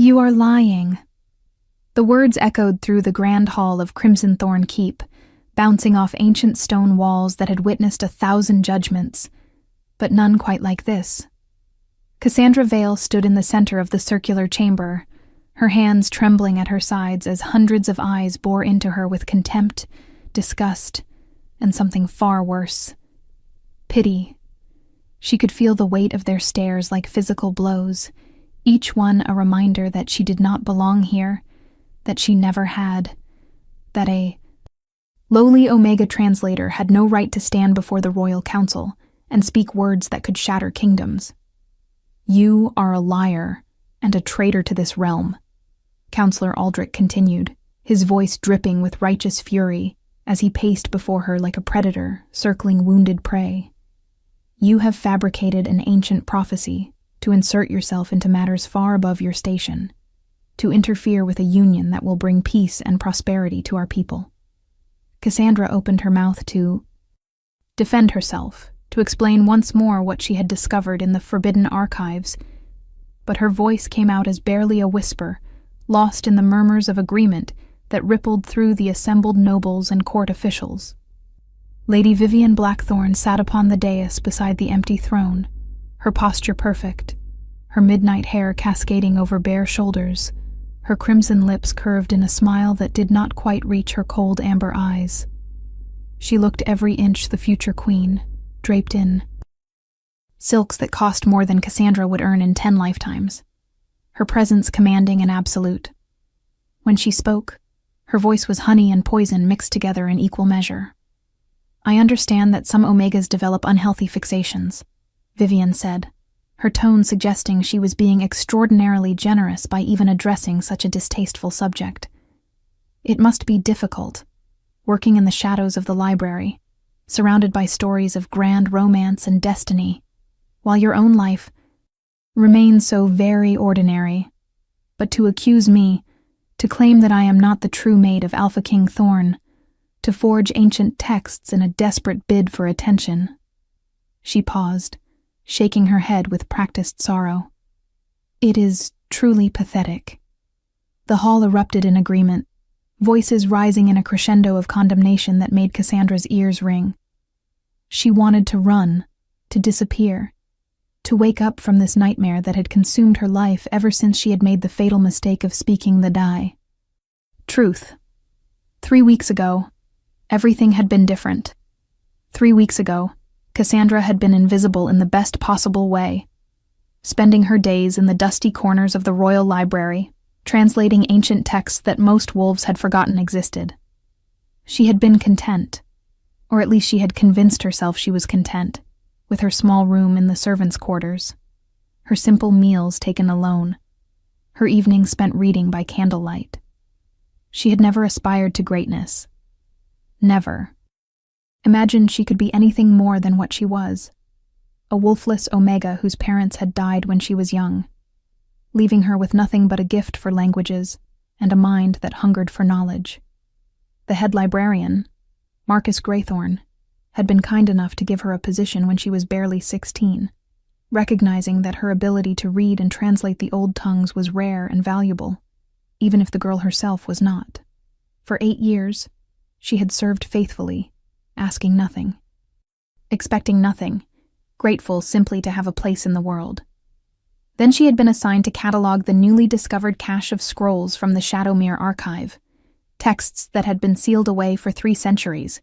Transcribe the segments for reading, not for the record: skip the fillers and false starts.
You are lying." The words echoed through the grand hall of Crimson Thorn Keep, bouncing off ancient stone walls that had witnessed 1,000 judgments, but none quite like this. Cassandra Vale stood in the center of the circular chamber, her hands trembling at her sides as hundreds of eyes bore into her with contempt, disgust, and something far worse: pity. She could feel the weight of their stares like physical blows, each one a reminder that she did not belong here, that she never had, that a lowly Omega translator had no right to stand before the royal council and speak words that could shatter kingdoms. "You are a liar and a traitor to this realm," Counselor Aldrich continued, his voice dripping with righteous fury as he paced before her like a predator circling wounded prey. "You have fabricated an ancient prophecy to insert yourself into matters far above your station, to interfere with a union that will bring peace and prosperity to our people." Cassandra opened her mouth to defend herself, to explain once more what she had discovered in the forbidden archives, but her voice came out as barely a whisper, lost in the murmurs of agreement that rippled through the assembled nobles and court officials. Lady Vivian Blackthorn sat upon the dais beside the empty throne, her posture perfect, her midnight hair cascading over bare shoulders, her crimson lips curved in a smile that did not quite reach her cold amber eyes. She looked every inch the future queen, draped in silks that cost more than Cassandra would earn in 10 lifetimes, her presence commanding and absolute. When she spoke, her voice was honey and poison mixed together in equal measure. "I understand that some Omegas develop unhealthy fixations," Vivian said, her tone suggesting she was being extraordinarily generous by even addressing such a distasteful subject. "It must be difficult, working in the shadows of the library, surrounded by stories of grand romance and destiny, while your own life remains so very ordinary. But to accuse me, to claim that I am not the true mate of Alpha King Thorn, to forge ancient texts in a desperate bid for attention." She paused, shaking her head with practiced sorrow. "It is truly pathetic." The hall erupted in agreement, voices rising in a crescendo of condemnation that made Cassandra's ears ring. She wanted to run, to disappear, to wake up from this nightmare that had consumed her life ever since she had made the fatal mistake of speaking the die. Truth. 3 weeks ago, everything had been different. 3 weeks ago, Cassandra had been invisible in the best possible way, spending her days in the dusty corners of the royal library, translating ancient texts that most wolves had forgotten existed. She had been content, or at least she had convinced herself she was content, with her small room in the servants' quarters, her simple meals taken alone, her evenings spent reading by candlelight. She had never aspired to greatness. Never. Imagined she could be anything more than what she was, a wolfless Omega whose parents had died when she was young, leaving her with nothing but a gift for languages and a mind that hungered for knowledge. The head librarian, Marcus Graythorn, had been kind enough to give her a position when she was barely 16, recognizing that her ability to read and translate the old tongues was rare and valuable, even if the girl herself was not. For 8 years, she had served faithfully, asking nothing, expecting nothing, grateful simply to have a place in the world. Then she had been assigned to catalog the newly discovered cache of scrolls from the Shadowmere archive, texts that had been sealed away for 3 centuries,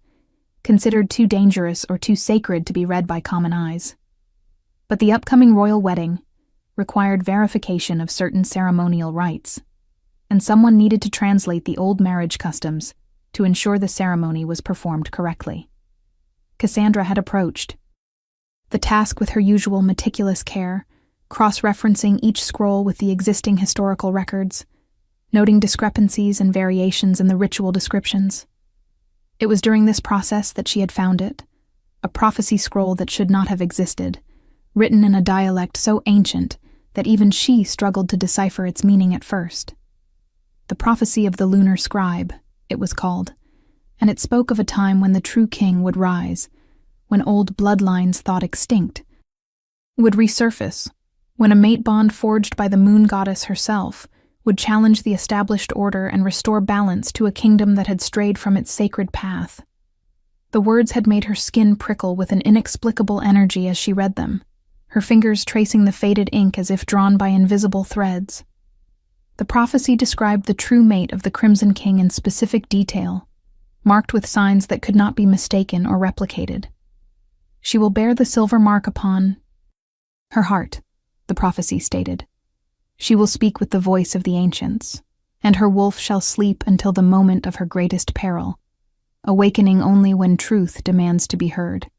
considered too dangerous or too sacred to be read by common eyes. But the upcoming royal wedding required verification of certain ceremonial rites, and someone needed to translate the old marriage customs to ensure the ceremony was performed correctly. Cassandra had approached the task with her usual meticulous care, cross-referencing each scroll with the existing historical records, noting discrepancies and variations in the ritual descriptions. It was during this process that she had found it, a prophecy scroll that should not have existed, written in a dialect so ancient that even she struggled to decipher its meaning at first. The Prophecy of the Lunar Scribe, it was called, and it spoke of a time when the true king would rise, when old bloodlines thought extinct would resurface, when a mate bond forged by the moon goddess herself would challenge the established order and restore balance to a kingdom that had strayed from its sacred path. The words had made her skin prickle with an inexplicable energy as she read them, her fingers tracing the faded ink as if drawn by invisible threads. The prophecy described the true mate of the Crimson King in specific detail, marked with signs that could not be mistaken or replicated. She will bear the silver mark upon her heart, the prophecy stated. She will speak with the voice of the ancients, and her wolf shall sleep until the moment of her greatest peril, awakening only when truth demands to be heard.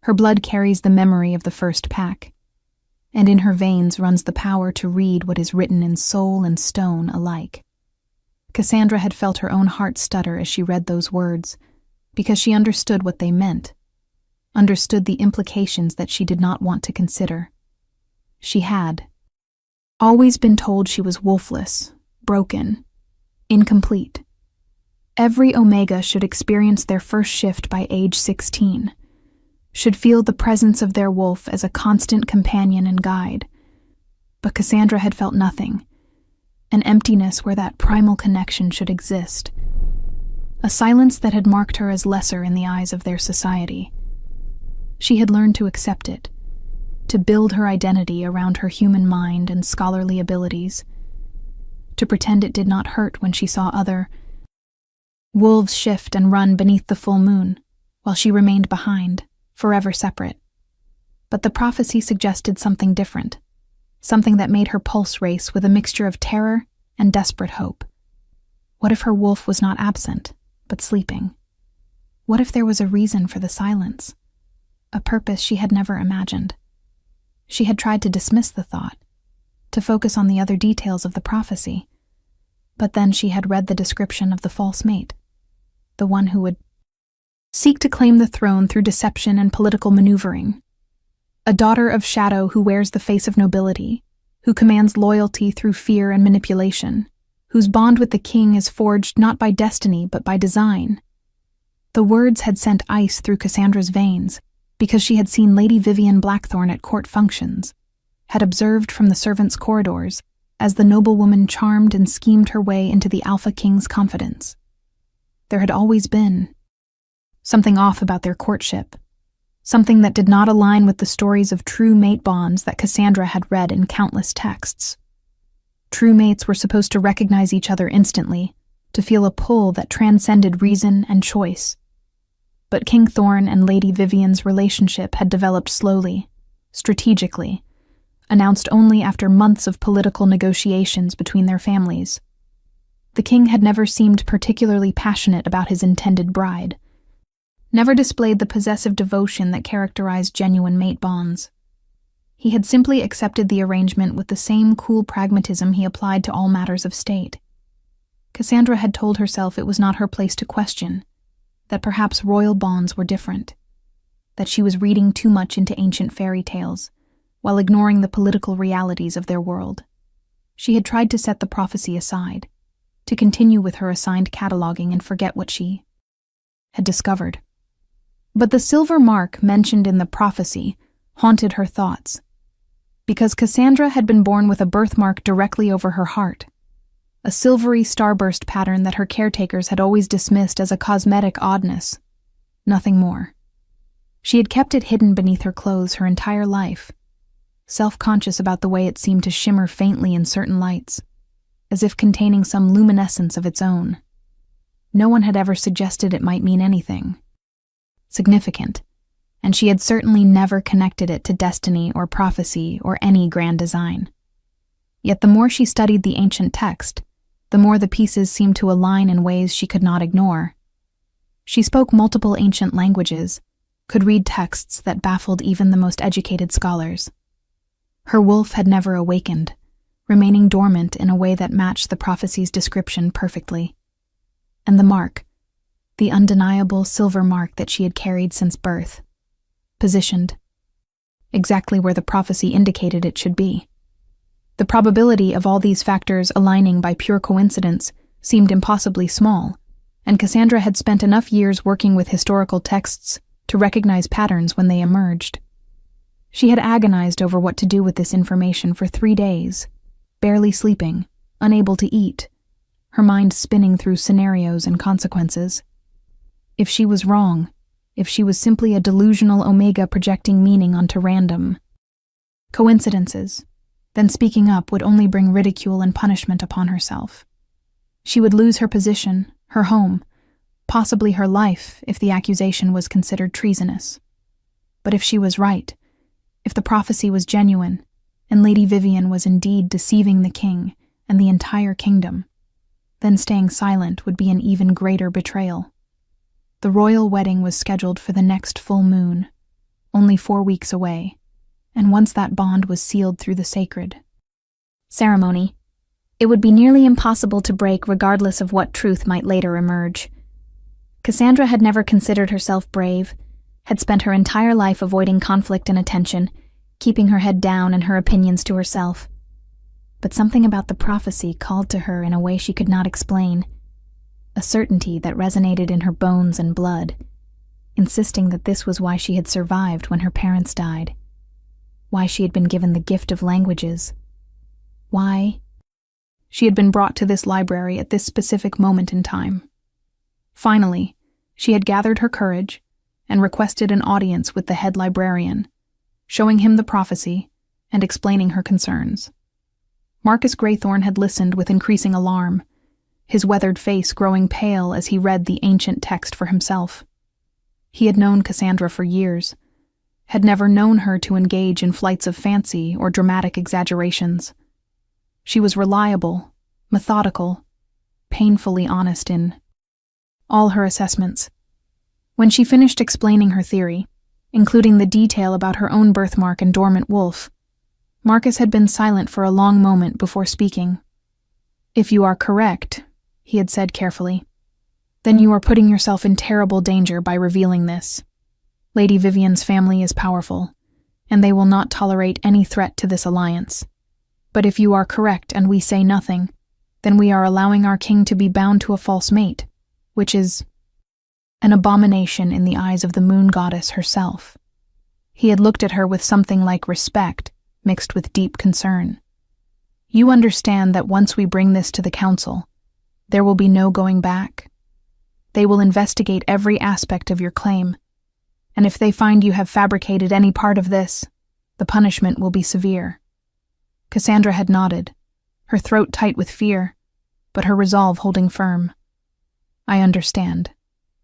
Her blood carries the memory of the first pack, and in her veins runs the power to read what is written in soul and stone alike. Cassandra had felt her own heart stutter as she read those words, because she understood what they meant, understood the implications that she did not want to consider. She had always been told she was wolfless, broken, incomplete. Every Omega should experience their first shift by age 16, should feel the presence of their wolf as a constant companion and guide. But Cassandra had felt nothing, an emptiness where that primal connection should exist, a silence that had marked her as lesser in the eyes of their society. She had learned to accept it, to build her identity around her human mind and scholarly abilities, to pretend it did not hurt when she saw other wolves shift and run beneath the full moon, while she remained behind, forever separate. But the prophecy suggested something different, something that made her pulse race with a mixture of terror and desperate hope. What if her wolf was not absent, but sleeping? What if there was a reason for the silence, a purpose she had never imagined? She had tried to dismiss the thought, to focus on the other details of the prophecy, but then she had read the description of the false mate, the one who would seek to claim the throne through deception and political maneuvering, a daughter of shadow who wears the face of nobility, who commands loyalty through fear and manipulation, whose bond with the king is forged not by destiny but by design. The words had sent ice through Cassandra's veins, because she had seen Lady Vivian Blackthorne at court functions, had observed from the servants' corridors as the noblewoman charmed and schemed her way into the Alpha King's confidence. There had always been something off about their courtship, something that did not align with the stories of true mate bonds that Cassandra had read in countless texts. True mates were supposed to recognize each other instantly, to feel a pull that transcended reason and choice. But King Thorn and Lady Vivian's relationship had developed slowly, strategically, announced only after months of political negotiations between their families. The king had never seemed particularly passionate about his intended bride, never displayed the possessive devotion that characterized genuine mate bonds. He had simply accepted the arrangement with the same cool pragmatism he applied to all matters of state. Cassandra had told herself it was not her place to question, that perhaps royal bonds were different, that she was reading too much into ancient fairy tales, while ignoring the political realities of their world. She had tried to set the prophecy aside, to continue with her assigned cataloging and forget what she had discovered. But the silver mark mentioned in the prophecy haunted her thoughts, because Cassandra had been born with a birthmark directly over her heart, a silvery starburst pattern that her caretakers had always dismissed as a cosmetic oddness, nothing more. She had kept it hidden beneath her clothes her entire life, self-conscious about the way it seemed to shimmer faintly in certain lights, as if containing some luminescence of its own. No one had ever suggested it might mean anything significant, and she had certainly never connected it to destiny or prophecy or any grand design. Yet the more she studied the ancient text, the more the pieces seemed to align in ways she could not ignore. She spoke multiple ancient languages, could read texts that baffled even the most educated scholars. Her wolf had never awakened, remaining dormant in a way that matched the prophecy's description perfectly. And the mark, the undeniable silver mark that she had carried since birth, positioned exactly where the prophecy indicated it should be. The probability of all these factors aligning by pure coincidence seemed impossibly small, and Cassandra had spent enough years working with historical texts to recognize patterns when they emerged. She had agonized over what to do with this information for 3 days, barely sleeping, unable to eat, her mind spinning through scenarios and consequences. If she was wrong, if she was simply a delusional Omega projecting meaning onto random coincidences, then speaking up would only bring ridicule and punishment upon herself. She would lose her position, her home, possibly her life if the accusation was considered treasonous. But if she was right, if the prophecy was genuine, and Lady Vivian was indeed deceiving the king and the entire kingdom, then staying silent would be an even greater betrayal. The royal wedding was scheduled for the next full moon, only 4 weeks away, and once that bond was sealed through the sacred ceremony, it would be nearly impossible to break regardless of what truth might later emerge. Cassandra had never considered herself brave, had spent her entire life avoiding conflict and attention, keeping her head down and her opinions to herself. But something about the prophecy called to her in a way she could not explain, a certainty that resonated in her bones and blood, insisting that this was why she had survived when her parents died, why she had been given the gift of languages, why she had been brought to this library at this specific moment in time. Finally, she had gathered her courage and requested an audience with the head librarian, showing him the prophecy and explaining her concerns. Marcus Graythorne had listened with increasing alarm, his weathered face growing pale as he read the ancient text for himself. He had known Cassandra for years, had never known her to engage in flights of fancy or dramatic exaggerations. She was reliable, methodical, painfully honest in all her assessments. When she finished explaining her theory, including the detail about her own birthmark and dormant wolf, Marcus had been silent for a long moment before speaking. "If you are correct," he had said carefully, "then you are putting yourself in terrible danger by revealing this. Lady Vivian's family is powerful, and they will not tolerate any threat to this alliance. But if you are correct and we say nothing, then we are allowing our king to be bound to a false mate, which is an abomination in the eyes of the moon goddess herself." He had looked at her with something like respect, mixed with deep concern. "You understand that once we bring this to the council, there will be no going back. They will investigate every aspect of your claim, and if they find you have fabricated any part of this, the punishment will be severe." Cassandra had nodded, her throat tight with fear, but her resolve holding firm. "I understand,"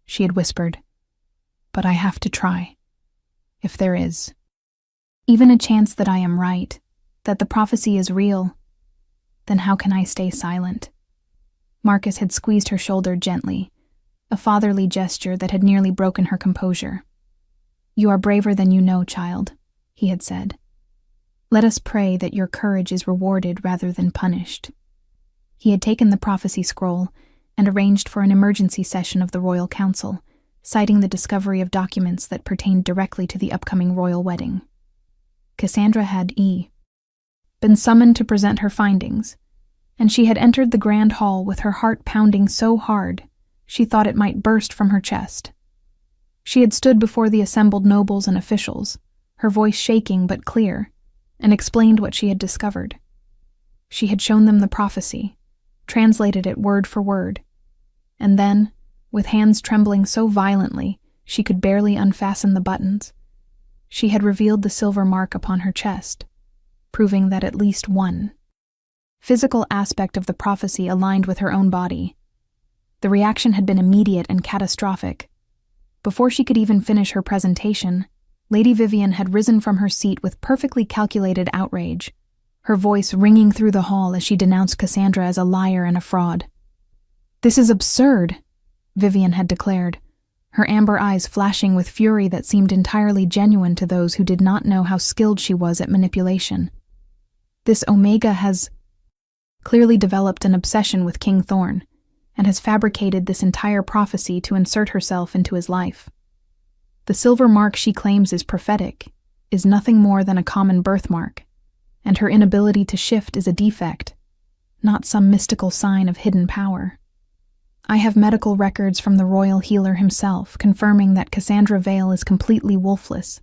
she had whispered, "but I have to try. If there is even a chance that I am right, that the prophecy is real, then how can I stay silent?" Marcus had squeezed her shoulder gently, a fatherly gesture that had nearly broken her composure. "You are braver than you know, child," he had said. "Let us pray that your courage is rewarded rather than punished." He had taken the prophecy scroll and arranged for an emergency session of the Royal Council, citing the discovery of documents that pertained directly to the upcoming royal wedding. Cassandra had been summoned to present her findings, and she had entered the grand hall with her heart pounding so hard she thought it might burst from her chest. She had stood before the assembled nobles and officials, her voice shaking but clear, and explained what she had discovered. She had shown them the prophecy, translated it word for word, and then, with hands trembling so violently she could barely unfasten the buttons, she had revealed the silver mark upon her chest, proving that at least one physical aspect of the prophecy aligned with her own body. The reaction had been immediate and catastrophic. Before she could even finish her presentation, Lady Vivian had risen from her seat with perfectly calculated outrage, her voice ringing through the hall as she denounced Cassandra as a liar and a fraud. "This is absurd," Vivian had declared, her amber eyes flashing with fury that seemed entirely genuine to those who did not know how skilled she was at manipulation. "This Omega has clearly developed an obsession with King Thorn, and has fabricated this entire prophecy to insert herself into his life. The silver mark she claims is prophetic, is nothing more than a common birthmark, and her inability to shift is a defect, not some mystical sign of hidden power. I have medical records from the royal healer himself confirming that Cassandra Vale is completely wolfless,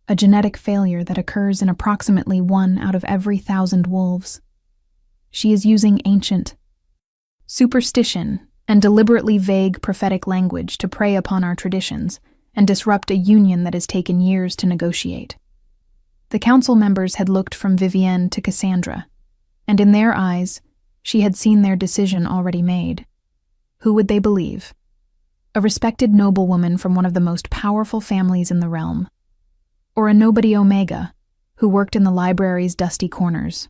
a genetic failure that occurs in approximately 1 out of every 1,000 wolves. She is using ancient superstition and deliberately vague prophetic language to prey upon our traditions and disrupt a union that has taken years to negotiate. The council members had looked from Vivienne to Cassandra, and in their eyes, she had seen their decision already made. Who would they believe? A respected noblewoman from one of the most powerful families in the realm, or a nobody Omega who worked in the library's dusty corners?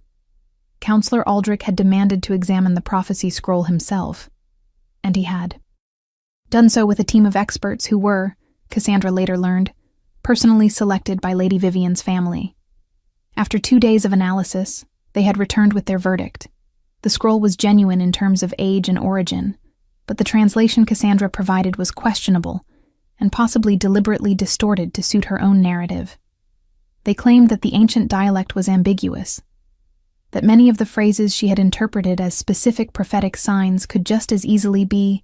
Counselor Aldrich had demanded to examine the prophecy scroll himself, and he had done so with a team of experts who were, Cassandra later learned, personally selected by Lady Vivian's family. After 2 days of analysis, they had returned with their verdict. The scroll was genuine in terms of age and origin, but the translation Cassandra provided was questionable and possibly deliberately distorted to suit her own narrative. They claimed that the ancient dialect was ambiguous, that many of the phrases she had interpreted as specific prophetic signs could just as easily be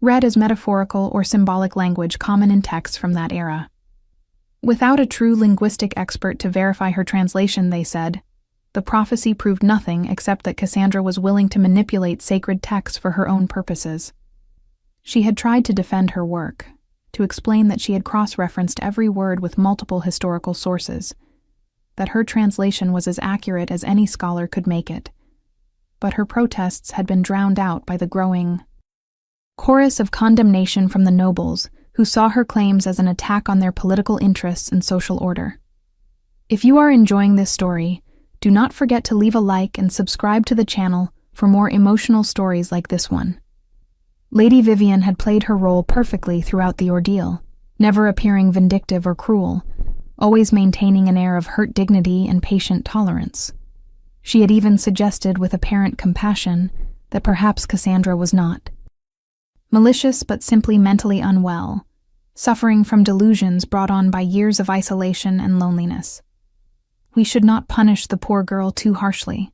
read as metaphorical or symbolic language common in texts from that era. Without a true linguistic expert to verify her translation, they said, the prophecy proved nothing except that Cassandra was willing to manipulate sacred texts for her own purposes. She had tried to defend her work, to explain that she had cross-referenced every word with multiple historical sources, that her translation was as accurate as any scholar could make it. But her protests had been drowned out by the growing chorus of condemnation from the nobles, who saw her claims as an attack on their political interests and social order. If you are enjoying this story, do not forget to leave a like and subscribe to the channel for more emotional stories like this one. Lady Vivian had played her role perfectly throughout the ordeal, never appearing vindictive or cruel, always maintaining an air of hurt dignity and patient tolerance. She had even suggested with apparent compassion that perhaps Cassandra was not malicious but simply mentally unwell, suffering from delusions brought on by years of isolation and loneliness. We should not punish the poor girl too harshly,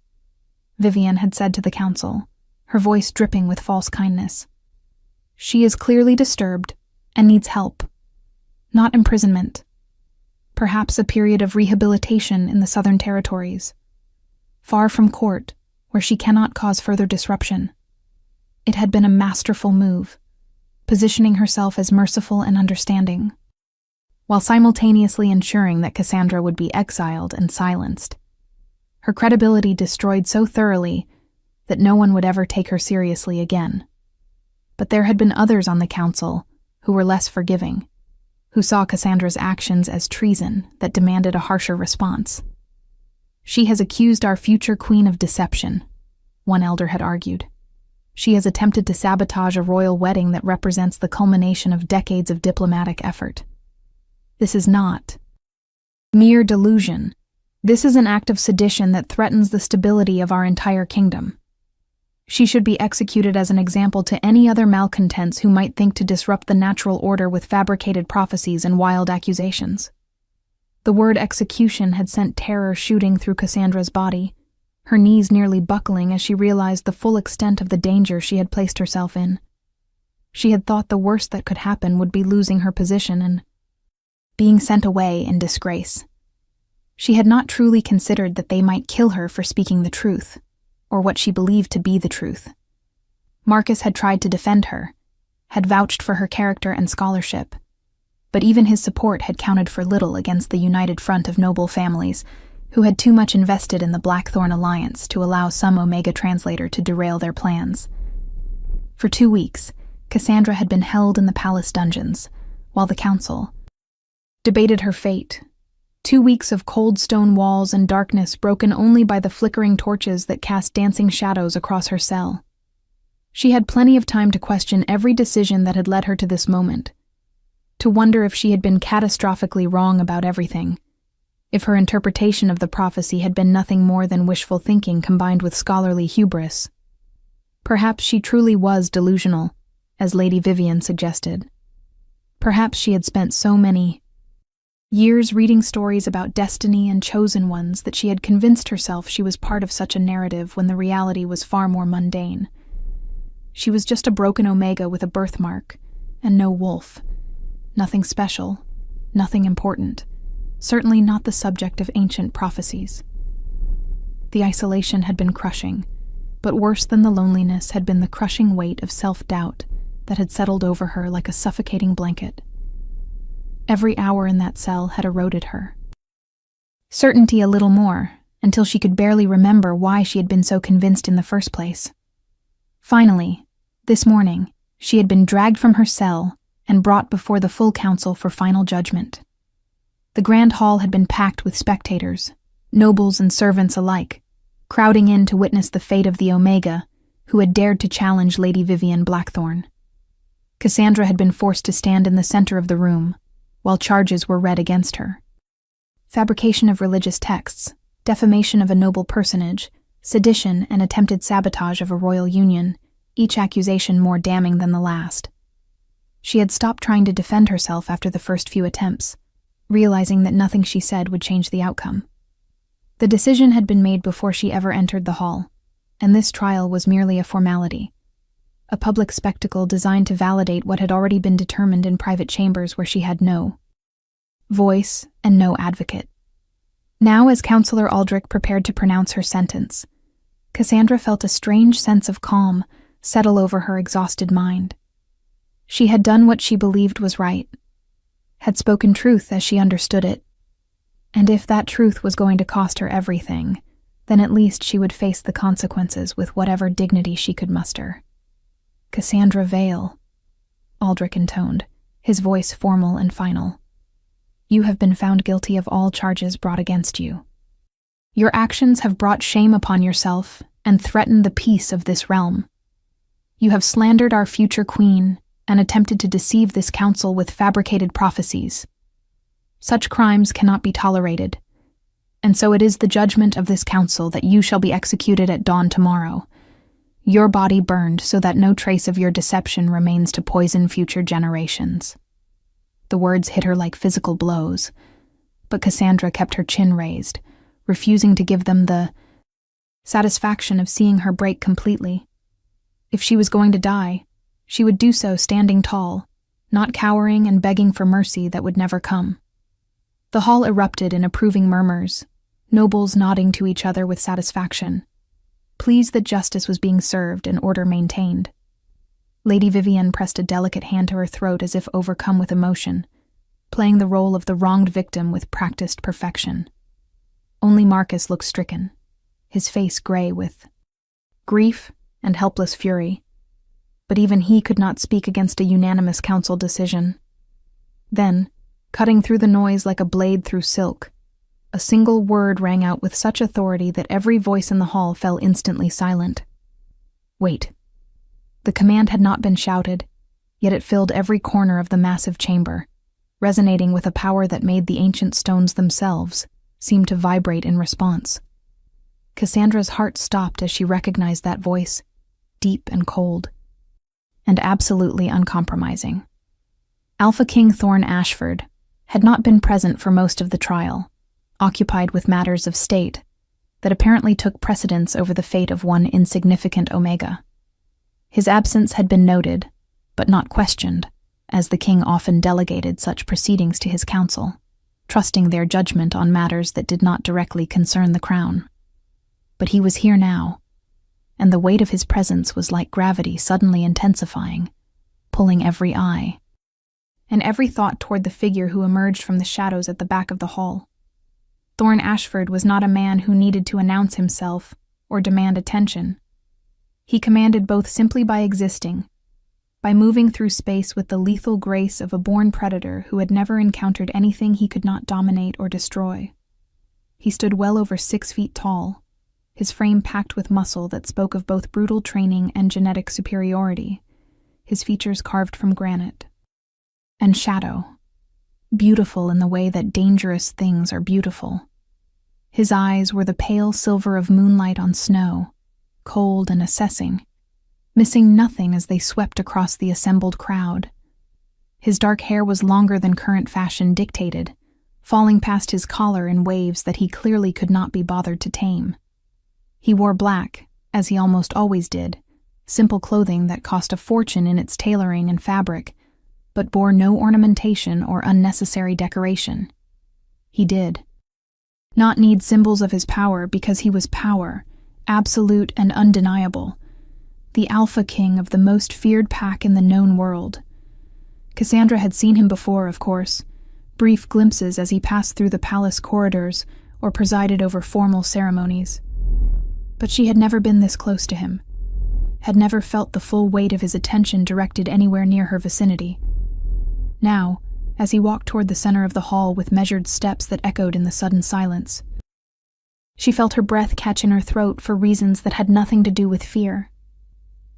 Vivian had said to the council, her voice dripping with false kindness. She is clearly disturbed and needs help, not imprisonment. Perhaps a period of rehabilitation in the Southern Territories, far from court, where she cannot cause further disruption. It had been a masterful move, positioning herself as merciful and understanding, while simultaneously ensuring that Cassandra would be exiled and silenced. Her credibility destroyed so thoroughly that no one would ever take her seriously again. But there had been others on the council who were less forgiving, who saw Cassandra's actions as treason that demanded a harsher response. She has accused our future queen of deception, one elder had argued. She has attempted to sabotage a royal wedding that represents the culmination of decades of diplomatic effort. This is not mere delusion. This is an act of sedition that threatens the stability of our entire kingdom. She should be executed as an example to any other malcontents who might think to disrupt the natural order with fabricated prophecies and wild accusations. The word execution had sent terror shooting through Cassandra's body, her knees nearly buckling as she realized the full extent of the danger she had placed herself in. She had thought the worst that could happen would be losing her position and being sent away in disgrace. She had not truly considered that they might kill her for speaking the truth, or what she believed to be the truth. Marcus had tried to defend her, had vouched for her character and scholarship, but even his support had counted for little against the united front of noble families who had too much invested in the Blackthorn alliance to allow some Omega translator to derail their plans. For 2 weeks, Cassandra had been held in the palace dungeons, while the council debated her fate. 2 weeks of cold stone walls and darkness broken only by the flickering torches that cast dancing shadows across her cell. She had plenty of time to question every decision that had led her to this moment, to wonder if she had been catastrophically wrong about everything, if her interpretation of the prophecy had been nothing more than wishful thinking combined with scholarly hubris. Perhaps she truly was delusional, as Lady Vivian suggested. Perhaps she had spent so many years reading stories about destiny and chosen ones that she had convinced herself she was part of such a narrative when the reality was far more mundane. She was just a broken Omega with a birthmark, and no wolf. Nothing special, nothing important, certainly not the subject of ancient prophecies. The isolation had been crushing, but worse than the loneliness had been the crushing weight of self-doubt that had settled over her like a suffocating blanket. Every hour in that cell had eroded her. Certainty a little more, until she could barely remember why she had been so convinced in the first place. Finally, this morning, she had been dragged from her cell and brought before the full council for final judgment. The grand hall had been packed with spectators, nobles and servants alike, crowding in to witness the fate of the Omega, who had dared to challenge Lady Vivian Blackthorne. Cassandra had been forced to stand in the center of the room, while charges were read against her. Fabrication of religious texts, defamation of a noble personage, sedition and attempted sabotage of a royal union, each accusation more damning than the last. She had stopped trying to defend herself after the first few attempts, realizing that nothing she said would change the outcome. The decision had been made before she ever entered the hall, and this trial was merely a formality, a public spectacle designed to validate what had already been determined in private chambers where she had no voice and no advocate. Now, as Counselor Aldrich prepared to pronounce her sentence, Cassandra felt a strange sense of calm settle over her exhausted mind. She had done what she believed was right, had spoken truth as she understood it, and if that truth was going to cost her everything, then at least she would face the consequences with whatever dignity she could muster. Cassandra Vale, Aldrich intoned, his voice formal and final. You have been found guilty of all charges brought against you. Your actions have brought shame upon yourself and threatened the peace of this realm. You have slandered our future queen and attempted to deceive this council with fabricated prophecies. Such crimes cannot be tolerated, and so it is the judgment of this council that you shall be executed at dawn tomorrow, your body burned so that no trace of your deception remains to poison future generations. The words hit her like physical blows, but Cassandra kept her chin raised, refusing to give them the satisfaction of seeing her break completely. If she was going to die, she would do so standing tall, not cowering and begging for mercy that would never come. The hall erupted in approving murmurs, nobles nodding to each other with satisfaction, pleased that justice was being served and order maintained. Lady Vivian pressed a delicate hand to her throat as if overcome with emotion, playing the role of the wronged victim with practiced perfection. Only Marcus looked stricken, his face gray with grief and helpless fury, but even he could not speak against a unanimous council decision. Then, cutting through the noise like a blade through silk, a single word rang out with such authority that every voice in the hall fell instantly silent. Wait. The command had not been shouted, yet it filled every corner of the massive chamber, resonating with a power that made the ancient stones themselves seem to vibrate in response. Cassandra's heart stopped as she recognized that voice, deep and cold, and absolutely uncompromising. Alpha King Thorn Ashford had not been present for most of the trial, occupied with matters of state that apparently took precedence over the fate of one insignificant Omega. His absence had been noted, but not questioned, as the king often delegated such proceedings to his council, trusting their judgment on matters that did not directly concern the crown. But he was here now, and the weight of his presence was like gravity suddenly intensifying, pulling every eye, and every thought toward the figure who emerged from the shadows at the back of the hall. Thorn Ashford was not a man who needed to announce himself or demand attention. He commanded both simply by existing, by moving through space with the lethal grace of a born predator who had never encountered anything he could not dominate or destroy. He stood well over 6 feet tall, his frame packed with muscle that spoke of both brutal training and genetic superiority, his features carved from granite. And shadow, beautiful in the way that dangerous things are beautiful. His eyes were the pale silver of moonlight on snow, cold and assessing, missing nothing as they swept across the assembled crowd. His dark hair was longer than current fashion dictated, falling past his collar in waves that he clearly could not be bothered to tame. He wore black, as he almost always did, simple clothing that cost a fortune in its tailoring and fabric, but bore no ornamentation or unnecessary decoration. He did. not need symbols of his power because he was power, absolute and undeniable, the alpha king of the most feared pack in the known world. Cassandra had seen him before, of course, brief glimpses as he passed through the palace corridors or presided over formal ceremonies. But she had never been this close to him, had never felt the full weight of his attention directed anywhere near her vicinity. Now, as he walked toward the center of the hall with measured steps that echoed in the sudden silence, she felt her breath catch in her throat for reasons that had nothing to do with fear.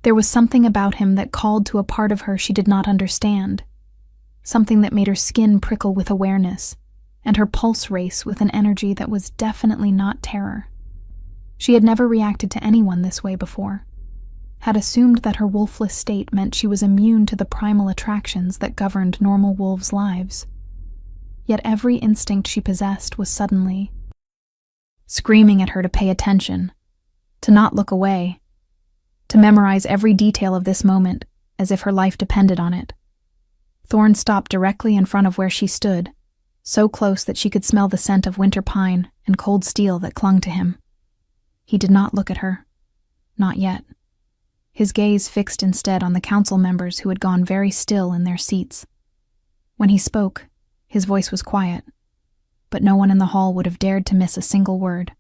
There was something about him that called to a part of her she did not understand, something that made her skin prickle with awareness, and her pulse race with an energy that was definitely not terror. She had never reacted to anyone this way before, had assumed that her wolfless state meant she was immune to the primal attractions that governed normal wolves' lives. Yet every instinct she possessed was suddenly screaming at her to pay attention, to not look away, to memorize every detail of this moment as if her life depended on it. Thorn stopped directly in front of where she stood, so close that she could smell the scent of winter pine and cold steel that clung to him. He did not look at her. Not yet. His gaze fixed instead on the council members who had gone very still in their seats. When he spoke, his voice was quiet, but no one in the hall would have dared to miss a single word.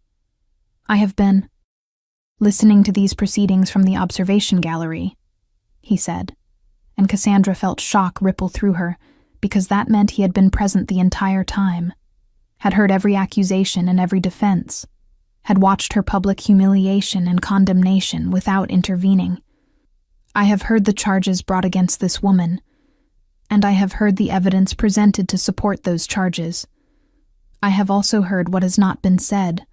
"I have been listening to these proceedings from the observation gallery," he said, and Cassandra felt shock ripple through her, because that meant he had been present the entire time, had heard every accusation and every defense, had watched her public humiliation and condemnation without intervening. "I have heard the charges brought against this woman, and I have heard the evidence presented to support those charges. I have also heard what has not been said,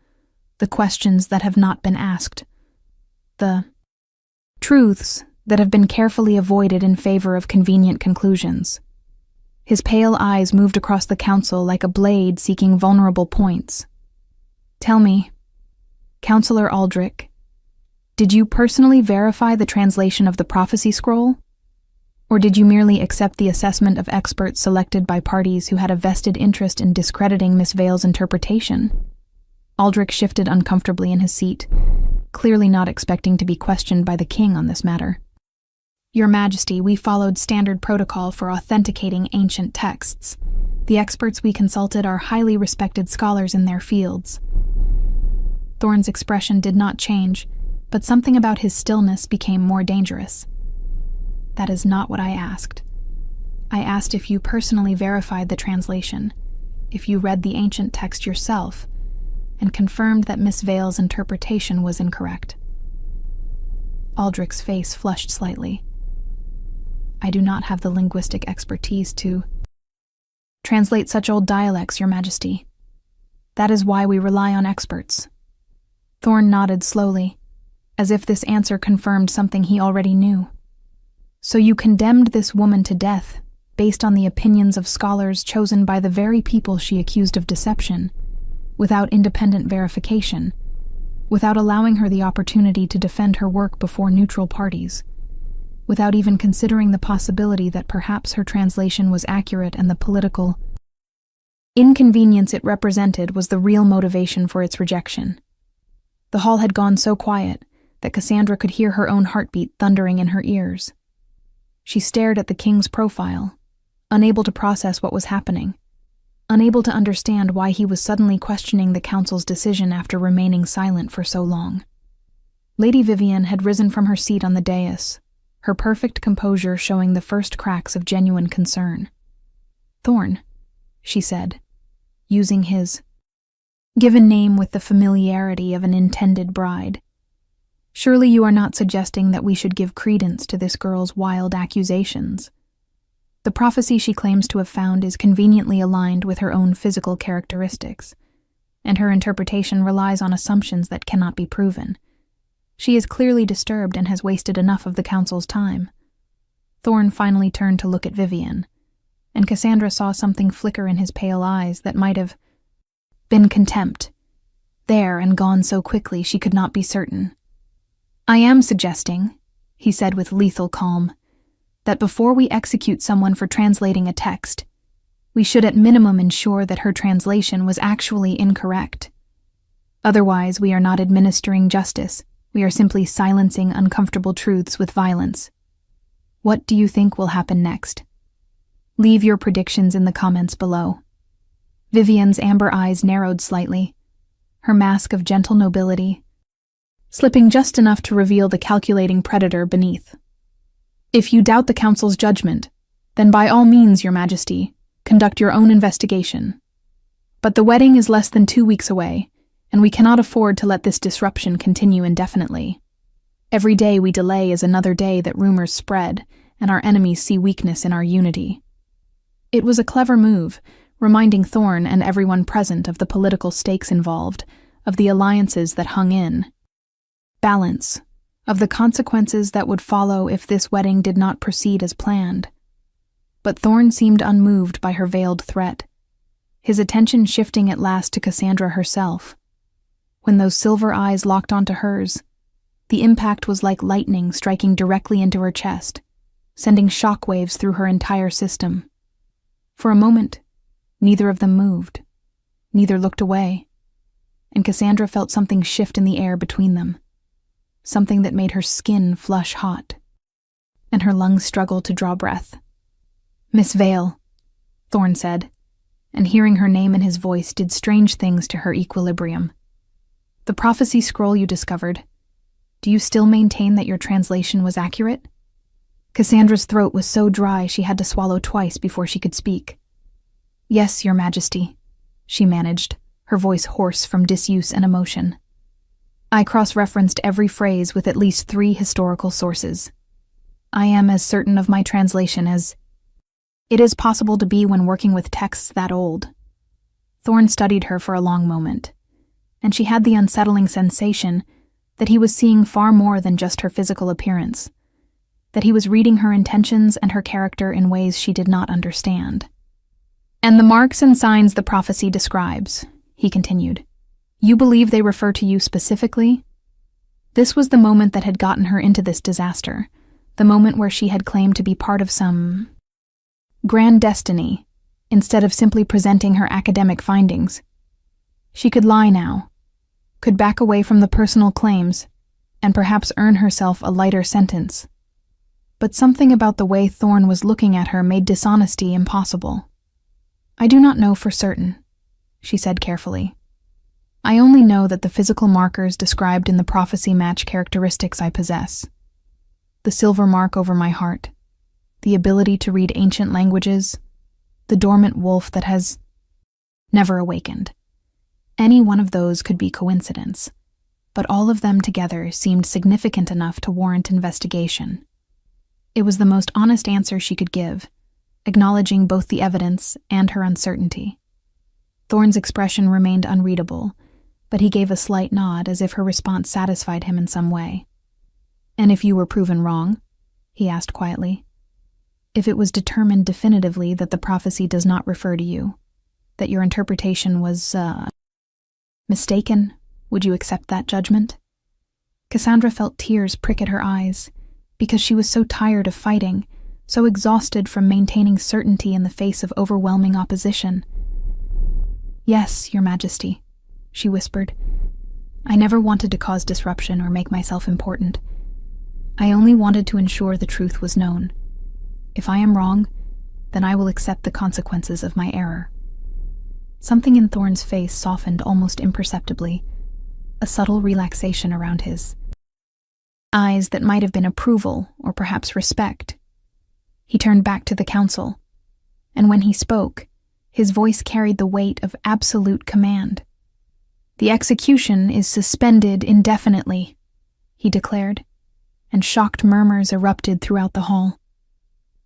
the questions that have not been asked, the truths that have been carefully avoided in favor of convenient conclusions." His pale eyes moved across the council like a blade seeking vulnerable points. "Tell me, Counselor Aldrich, did you personally verify the translation of the prophecy scroll? Or did you merely accept the assessment of experts selected by parties who had a vested interest in discrediting Miss Vale's interpretation?" Aldrich shifted uncomfortably in his seat, clearly not expecting to be questioned by the king on this matter. "Your Majesty, we followed standard protocol for authenticating ancient texts. The experts we consulted are highly respected scholars in their fields." Thorn's expression did not change, but something about his stillness became more dangerous. "That is not what I asked. I asked if you personally verified the translation, if you read the ancient text yourself, and confirmed that Miss Vale's interpretation was incorrect." Aldrich's face flushed slightly. "I do not have the linguistic expertise to translate such old dialects, Your Majesty. That is why we rely on experts." Thorn nodded slowly, as if this answer confirmed something he already knew. "So you condemned this woman to death based on the opinions of scholars chosen by the very people she accused of deception, without independent verification, without allowing her the opportunity to defend her work before neutral parties, without even considering the possibility that perhaps her translation was accurate and the political inconvenience it represented was the real motivation for its rejection." The hall had gone so quiet that Cassandra could hear her own heartbeat thundering in her ears. She stared at the king's profile, unable to process what was happening, unable to understand why he was suddenly questioning the council's decision after remaining silent for so long. Lady Vivian had risen from her seat on the dais, her perfect composure showing the first cracks of genuine concern. "Thorn," she said, using his given name with the familiarity of an intended bride, "surely you are not suggesting that we should give credence to this girl's wild accusations. The prophecy she claims to have found is conveniently aligned with her own physical characteristics, and her interpretation relies on assumptions that cannot be proven. She is clearly disturbed and has wasted enough of the council's time." Thorn finally turned to look at Vivian, and Cassandra saw something flicker in his pale eyes that might have been contempt, there and gone so quickly she could not be certain. "I am suggesting," he said with lethal calm, "that before we execute someone for translating a text, we should at minimum ensure that her translation was actually incorrect. Otherwise, we are not administering justice. We are simply silencing uncomfortable truths with violence. What do you think will happen next? Leave your predictions in the comments below. Vivian's amber eyes narrowed slightly, her mask of gentle nobility slipping just enough to reveal the calculating predator beneath. If you doubt the council's judgment, then by all means, Your Majesty, conduct your own investigation. But the wedding is less than 2 weeks away, and we cannot afford to let this disruption continue indefinitely. Every day we delay is another day that rumors spread, and our enemies see weakness in our unity. It was a clever move, reminding Thorn and everyone present of the political stakes involved, of the alliances that hung in balance, of the consequences that would follow if this wedding did not proceed as planned. But Thorn seemed unmoved by her veiled threat, his attention shifting at last to Cassandra herself. When those silver eyes locked onto hers, the impact was like lightning striking directly into her chest, sending shockwaves through her entire system. For a moment, neither of them moved, neither looked away, and Cassandra felt something shift in the air between them, something that made her skin flush hot, and her lungs struggle to draw breath. "Miss Vale," Thorn said, and hearing her name in his voice did strange things to her equilibrium. "The prophecy scroll you discovered, do you still maintain that your translation was accurate?" Cassandra's throat was so dry she had to swallow twice before she could speak. "Yes, Your Majesty," she managed, her voice hoarse from disuse and emotion. "I cross-referenced every phrase with at least 3 historical sources. I am as certain of my translation as it is possible to be when working with texts that old." Thorn studied her for a long moment, and she had the unsettling sensation that he was seeing far more than just her physical appearance, that he was reading her intentions and her character in ways she did not understand. "And the marks and signs the prophecy describes," he continued, "you believe they refer to you specifically?" This was the moment that had gotten her into this disaster, the moment where she had claimed to be part of some grand destiny, instead of simply presenting her academic findings. She could lie now, could back away from the personal claims, and perhaps earn herself a lighter sentence. But something about the way Thorn was looking at her made dishonesty impossible. "I do not know for certain," she said carefully. "I only know that the physical markers described in the prophecy match characteristics I possess. The silver mark over my heart, the ability to read ancient languages, the dormant wolf that has never awakened. Any one of those could be coincidence, but all of them together seemed significant enough to warrant investigation." It was the most honest answer she could give, acknowledging both the evidence and her uncertainty. Thorn's expression remained unreadable, but he gave a slight nod as if her response satisfied him in some way. "And if you were proven wrong?" he asked quietly. "If it was determined definitively that the prophecy does not refer to you, that your interpretation was, mistaken, would you accept that judgment?" Cassandra felt tears prick at her eyes, because she was so tired of fighting, so exhausted from maintaining certainty in the face of overwhelming opposition. "Yes, Your Majesty," she whispered. "I never wanted to cause disruption or make myself important. I only wanted to ensure the truth was known. If I am wrong, then I will accept the consequences of my error." Something in Thorn's face softened almost imperceptibly, a subtle relaxation around his eyes that might have been approval or perhaps respect. He turned back to the council, and when he spoke, his voice carried the weight of absolute command. "The execution is suspended indefinitely," he declared, and shocked murmurs erupted throughout the hall.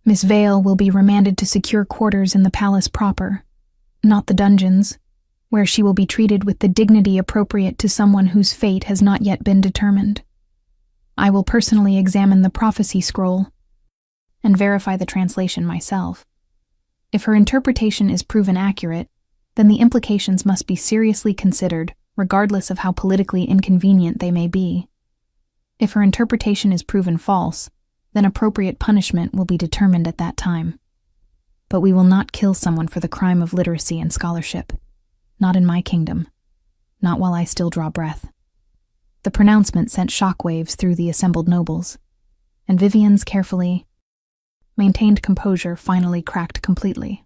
"Miss Vale will be remanded to secure quarters in the palace proper, not the dungeons, where she will be treated with the dignity appropriate to someone whose fate has not yet been determined. I will personally examine the prophecy scroll and verify the translation myself. If her interpretation is proven accurate, then the implications must be seriously considered, regardless of how politically inconvenient they may be. If her interpretation is proven false, then appropriate punishment will be determined at that time. But we will not kill someone for the crime of literacy and scholarship. Not in my kingdom." not while I still draw breath." The pronouncement sent shockwaves through the assembled nobles, and Vivian's carefully maintained composure finally cracked completely.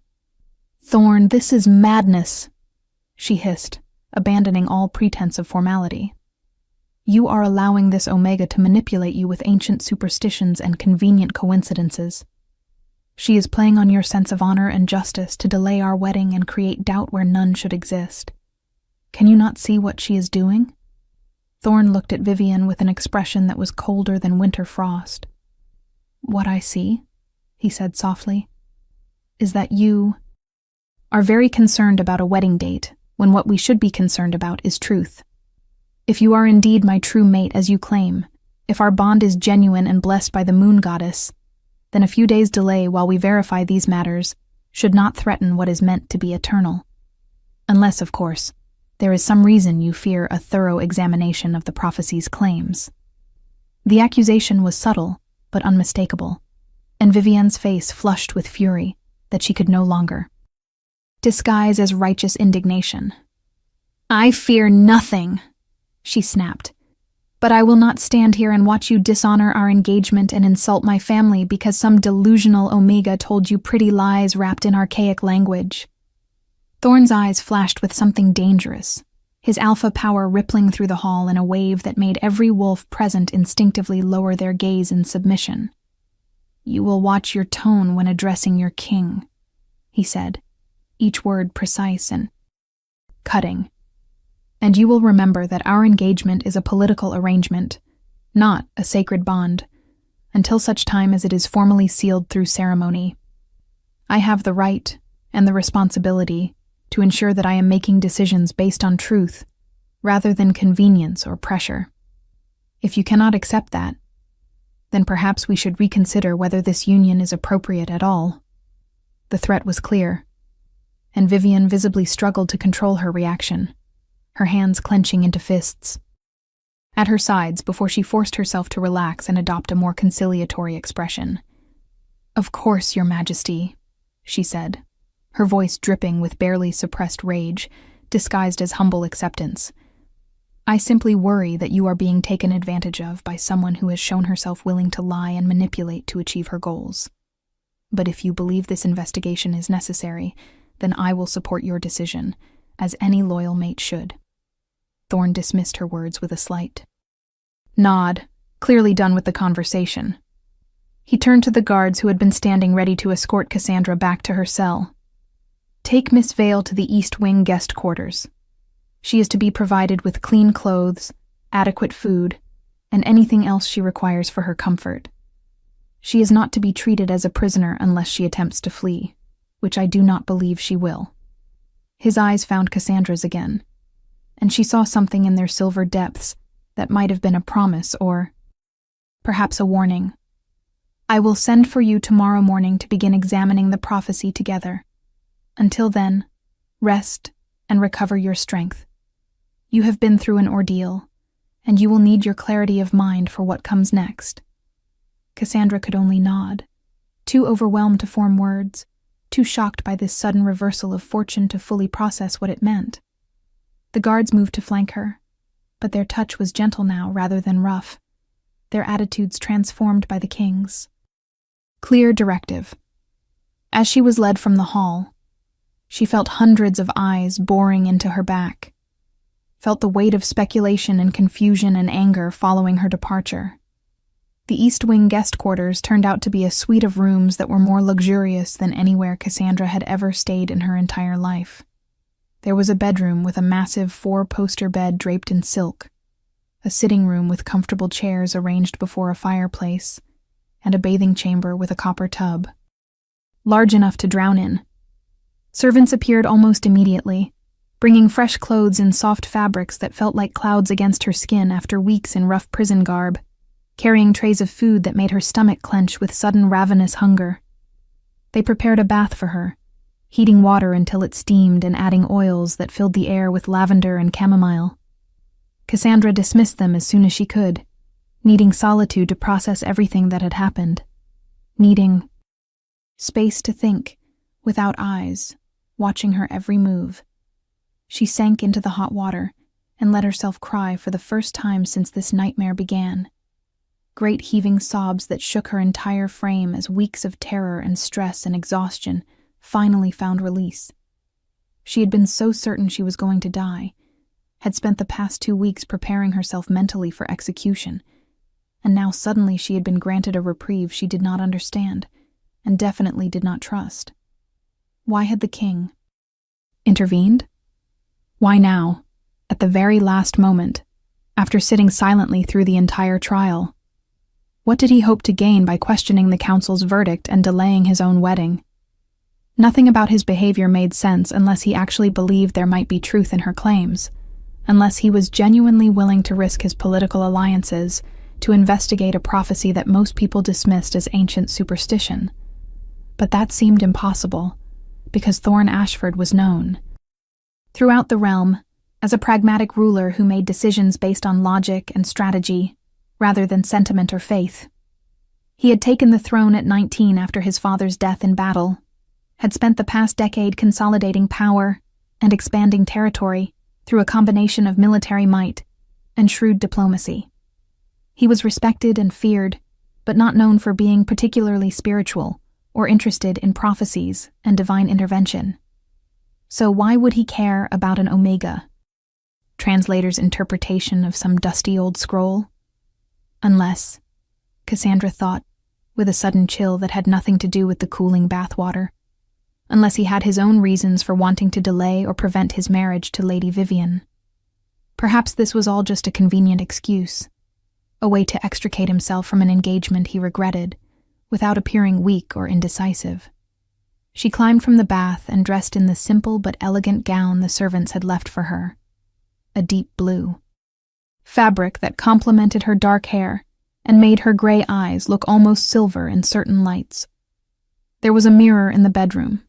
"Thorn, this is madness," she hissed, abandoning all pretense of formality. "You are allowing this Omega to manipulate you with ancient superstitions and convenient coincidences. She is playing on your sense of honor and justice to delay our wedding and create doubt where none should exist. Can you not see what she is doing?" Thorn looked at Vivian with an expression that was colder than winter frost. "What I see," he said softly, "is that you are very concerned about a wedding date when what we should be concerned about is truth. If you are indeed my true mate as you claim, if our bond is genuine and blessed by the moon goddess, then a few days' delay while we verify these matters should not threaten what is meant to be eternal. Unless, of course, there is some reason you fear a thorough examination of the prophecy's claims." The accusation was subtle, but unmistakable, and Vivian's face flushed with fury that she could no longer disguise as righteous indignation. "I fear nothing," she snapped, "but I will not stand here and watch you dishonor our engagement and insult my family because some delusional Omega told you pretty lies wrapped in archaic language." Thorn's eyes flashed with something dangerous, his alpha power rippling through the hall in a wave that made every wolf present instinctively lower their gaze in submission. "You will watch your tone when addressing your king," he said, each word precise and cutting. "And you will remember that our engagement is a political arrangement, not a sacred bond, until such time as it is formally sealed through ceremony. I have the right and the responsibility to ensure that I am making decisions based on truth, rather than convenience or pressure. If you cannot accept that, then perhaps we should reconsider whether this union is appropriate at all." The threat was clear, and Vivian visibly struggled to control her reaction, her hands clenching into fists at her sides before she forced herself to relax and adopt a more conciliatory expression. "Of course, Your Majesty," she said, her voice dripping with barely suppressed rage, disguised as humble acceptance. "I simply worry that you are being taken advantage of by someone who has shown herself willing to lie and manipulate to achieve her goals. But if you believe this investigation is necessary, then I will support your decision, as any loyal mate should." Thorn dismissed her words with a slight nod, clearly done with the conversation. He turned to the guards who had been standing ready to escort Cassandra back to her cell. "Take Miss Vale to the East Wing guest quarters. She is to be provided with clean clothes, adequate food, and anything else she requires for her comfort. She is not to be treated as a prisoner unless she attempts to flee, which I do not believe she will." His eyes found Cassandra's again, and she saw something in their silver depths that might have been a promise or perhaps a warning. "I will send for you tomorrow morning to begin examining the prophecy together. Until then, rest and recover your strength. You have been through an ordeal, and you will need your clarity of mind for what comes next." Cassandra could only nod, too overwhelmed to form words, too shocked by this sudden reversal of fortune to fully process what it meant. The guards moved to flank her, but their touch was gentle now rather than rough, their attitudes transformed by the king's clear directive. As she was led from the hall, she felt hundreds of eyes boring into her back, felt the weight of speculation and confusion and anger following her departure. The East Wing guest quarters turned out to be a suite of rooms that were more luxurious than anywhere Cassandra had ever stayed in her entire life. There was a bedroom with a massive 4-poster bed draped in silk, a sitting room with comfortable chairs arranged before a fireplace, and a bathing chamber with a copper tub, large enough to drown in. Servants appeared almost immediately, bringing fresh clothes in soft fabrics that felt like clouds against her skin after weeks in rough prison garb, carrying trays of food that made her stomach clench with sudden ravenous hunger. They prepared a bath for her, heating water until it steamed and adding oils that filled the air with lavender and chamomile. Cassandra dismissed them as soon as she could, needing solitude to process everything that had happened, needing space to think, without eyes, watching her every move. She sank into the hot water, and let herself cry for the first time since this nightmare began. Great heaving sobs that shook her entire frame as weeks of terror and stress and exhaustion finally found release. She had been so certain she was going to die, had spent the past 2 weeks preparing herself mentally for execution, and now suddenly she had been granted a reprieve she did not understand, and definitely did not trust. Why had the king intervened? Why now, at the very last moment, after sitting silently through the entire trial? What did he hope to gain by questioning the council's verdict and delaying his own wedding? Nothing about his behavior made sense unless he actually believed there might be truth in her claims, unless he was genuinely willing to risk his political alliances to investigate a prophecy that most people dismissed as ancient superstition. But that seemed impossible, because Thorne Ashford was known throughout the realm as a pragmatic ruler who made decisions based on logic and strategy, rather than sentiment or faith. He had taken the throne at 19 after his father's death in battle, had spent the past decade consolidating power and expanding territory through a combination of military might and shrewd diplomacy. He was respected and feared, but not known for being particularly spiritual or interested in prophecies and divine intervention. So why would he care about an Omega, translator's interpretation of some dusty old scroll? Unless, Cassandra thought, with a sudden chill that had nothing to do with the cooling bathwater, unless he had his own reasons for wanting to delay or prevent his marriage to Lady Vivian. Perhaps this was all just a convenient excuse, a way to extricate himself from an engagement he regretted, without appearing weak or indecisive. She climbed from the bath and dressed in the simple but elegant gown the servants had left for her, a deep blue fabric that complemented her dark hair and made her gray eyes look almost silver in certain lights. There was a mirror in the bedroom,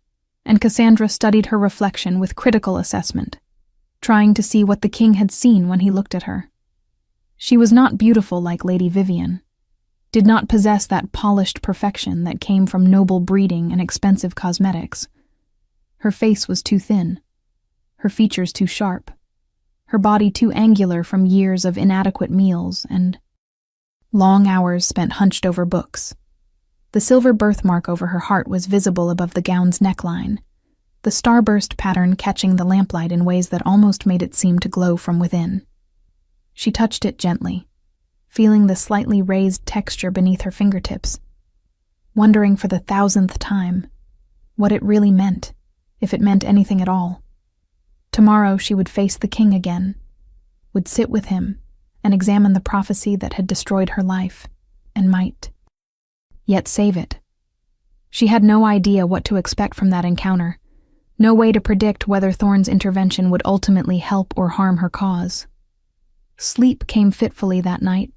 and Cassandra studied her reflection with critical assessment, trying to see what the king had seen when he looked at her. She was not beautiful like Lady Vivian, did not possess that polished perfection that came from noble breeding and expensive cosmetics. Her face was too thin, her features too sharp, her body too angular from years of inadequate meals and long hours spent hunched over books. The silver birthmark over her heart was visible above the gown's neckline, the starburst pattern catching the lamplight in ways that almost made it seem to glow from within. She touched it gently, feeling the slightly raised texture beneath her fingertips, wondering for the 1,000th time what it really meant, if it meant anything at all. Tomorrow she would face the king again, would sit with him and examine the prophecy that had destroyed her life, and might yet save it. She had no idea what to expect from that encounter, no way to predict whether Thorne's intervention would ultimately help or harm her cause. Sleep came fitfully that night,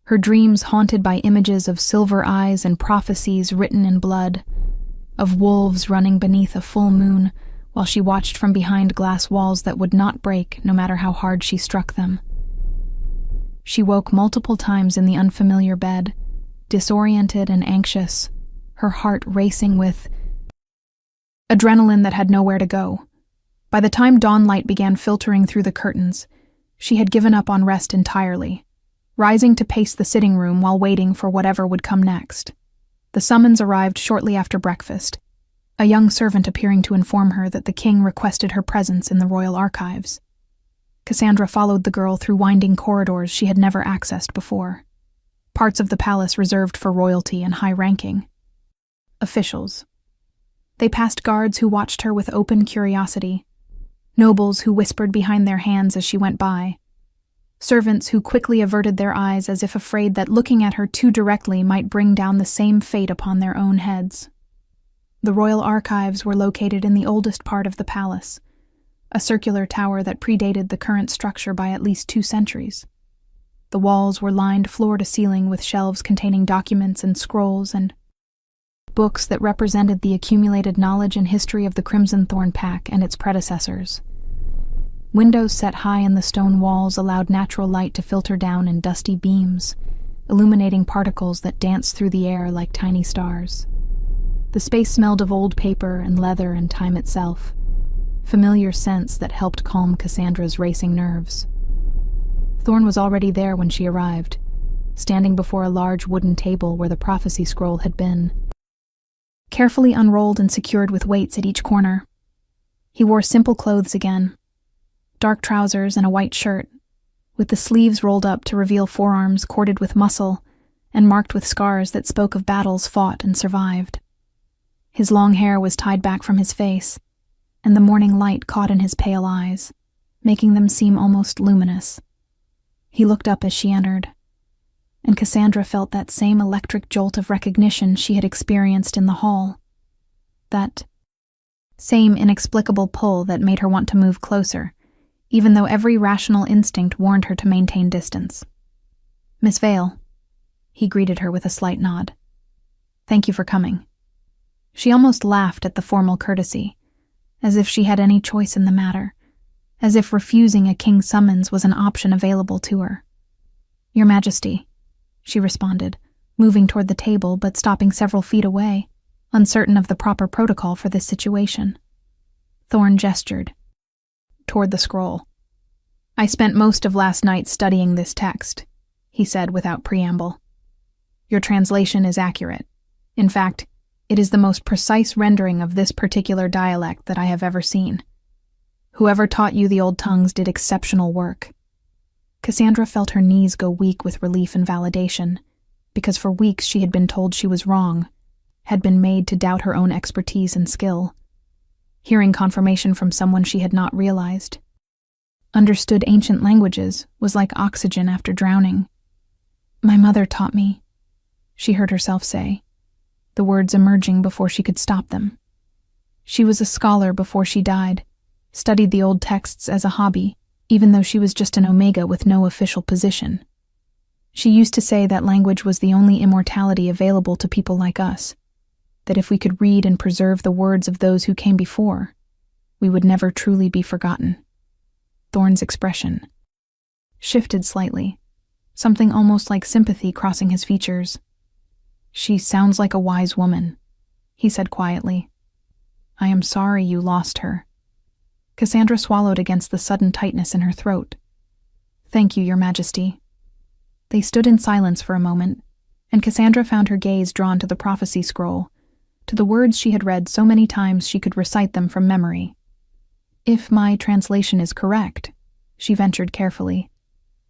her dreams haunted by images of silver eyes and prophecies written in blood, of wolves running beneath a full moon while she watched from behind glass walls that would not break no matter how hard she struck them. She woke multiple times in the unfamiliar bed, disoriented and anxious, her heart racing with adrenaline that had nowhere to go. By the time dawn light began filtering through the curtains, she had given up on rest entirely, rising to pace the sitting room while waiting for whatever would come next. The summons arrived shortly after breakfast, a young servant appearing to inform her that the king requested her presence in the royal archives. Cassandra followed the girl through winding corridors she had never accessed before, parts of the palace reserved for royalty and high ranking officials. They passed guards who watched her with open curiosity, nobles who whispered behind their hands as she went by, servants who quickly averted their eyes as if afraid that looking at her too directly might bring down the same fate upon their own heads. The royal archives were located in the oldest part of the palace, a circular tower that predated the current structure by at least 2 centuries. The walls were lined floor to ceiling with shelves containing documents and scrolls and books that represented the accumulated knowledge and history of the Crimson Thorn Pack and its predecessors. Windows set high in the stone walls allowed natural light to filter down in dusty beams, illuminating particles that danced through the air like tiny stars. The space smelled of old paper and leather and time itself, familiar scents that helped calm Cassandra's racing nerves. Thorn was already there when she arrived, standing before a large wooden table where the prophecy scroll had been, carefully unrolled and secured with weights at each corner. He wore simple clothes again, dark trousers and a white shirt, with the sleeves rolled up to reveal forearms corded with muscle and marked with scars that spoke of battles fought and survived. His long hair was tied back from his face, and the morning light caught in his pale eyes, making them seem almost luminous. He looked up as she entered, and Cassandra felt that same electric jolt of recognition she had experienced in the hall. That same inexplicable pull that made her want to move closer, even though every rational instinct warned her to maintain distance. "Miss Vale," he greeted her with a slight nod. "Thank you for coming." She almost laughed at the formal courtesy, as if she had any choice in the matter, as if refusing a king's summons was an option available to her. "Your Majesty," she responded, moving toward the table but stopping several feet away, uncertain of the proper protocol for this situation. Thorn gestured toward the scroll. "I spent most of last night studying this text," he said without preamble. "Your translation is accurate. In fact, it is the most precise rendering of this particular dialect that I have ever seen. Whoever taught you the old tongues did exceptional work." Cassandra felt her knees go weak with relief and validation, because for weeks she had been told she was wrong, had been made to doubt her own expertise and skill. Hearing confirmation from someone she had not realized, understood ancient languages, was like oxygen after drowning. "My mother taught me," she heard herself say, the words emerging before she could stop them. "She was a scholar before she died, studied the old texts as a hobby, even though she was just an omega with no official position. She used to say that language was the only immortality available to people like us, that if we could read and preserve the words of those who came before, we would never truly be forgotten." Thorn's expression shifted slightly, something almost like sympathy crossing his features. "She sounds like a wise woman," he said quietly. "I am sorry you lost her." Cassandra swallowed against the sudden tightness in her throat. "Thank you, Your Majesty." They stood in silence for a moment, and Cassandra found her gaze drawn to the prophecy scroll, to the words she had read so many times she could recite them from memory. "If my translation is correct," she ventured carefully,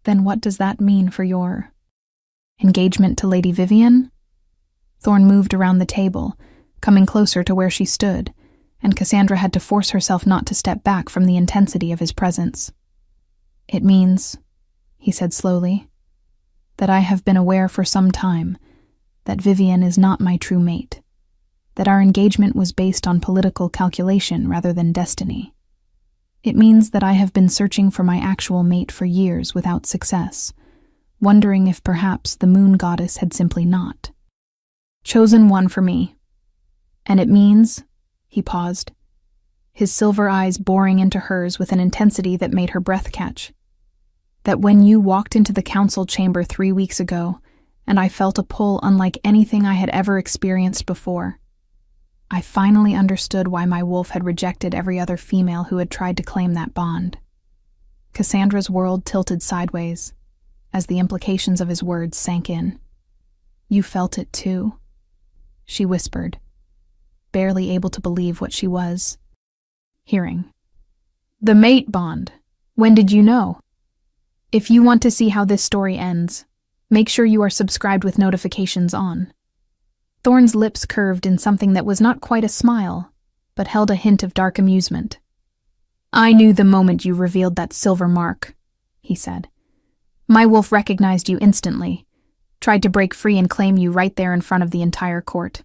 "then what does that mean for your engagement to Lady Vivian?" Thorn moved around the table, coming closer to where she stood, and Cassandra had to force herself not to step back from the intensity of his presence. "It means," he said slowly, "that I have been aware for some time that Vivian is not my true mate, that our engagement was based on political calculation rather than destiny. It means that I have been searching for my actual mate for years without success, wondering if perhaps the moon goddess had simply not chosen one for me. And it means," he paused, his silver eyes boring into hers with an intensity that made her breath catch, "that when you walked into the council chamber 3 weeks ago, and I felt a pull unlike anything I had ever experienced before, I finally understood why my wolf had rejected every other female who had tried to claim that bond." Cassandra's world tilted sideways as the implications of his words sank in. "You felt it too?" she whispered, barely able to believe what she was hearing. "The mate bond. When did you know? If you want to see how this story ends, make sure you are subscribed with notifications on." Thorn's lips curved in something that was not quite a smile, but held a hint of dark amusement. "I knew the moment you revealed that silver mark," he said. "My wolf recognized you instantly, tried to break free and claim you right there in front of the entire court.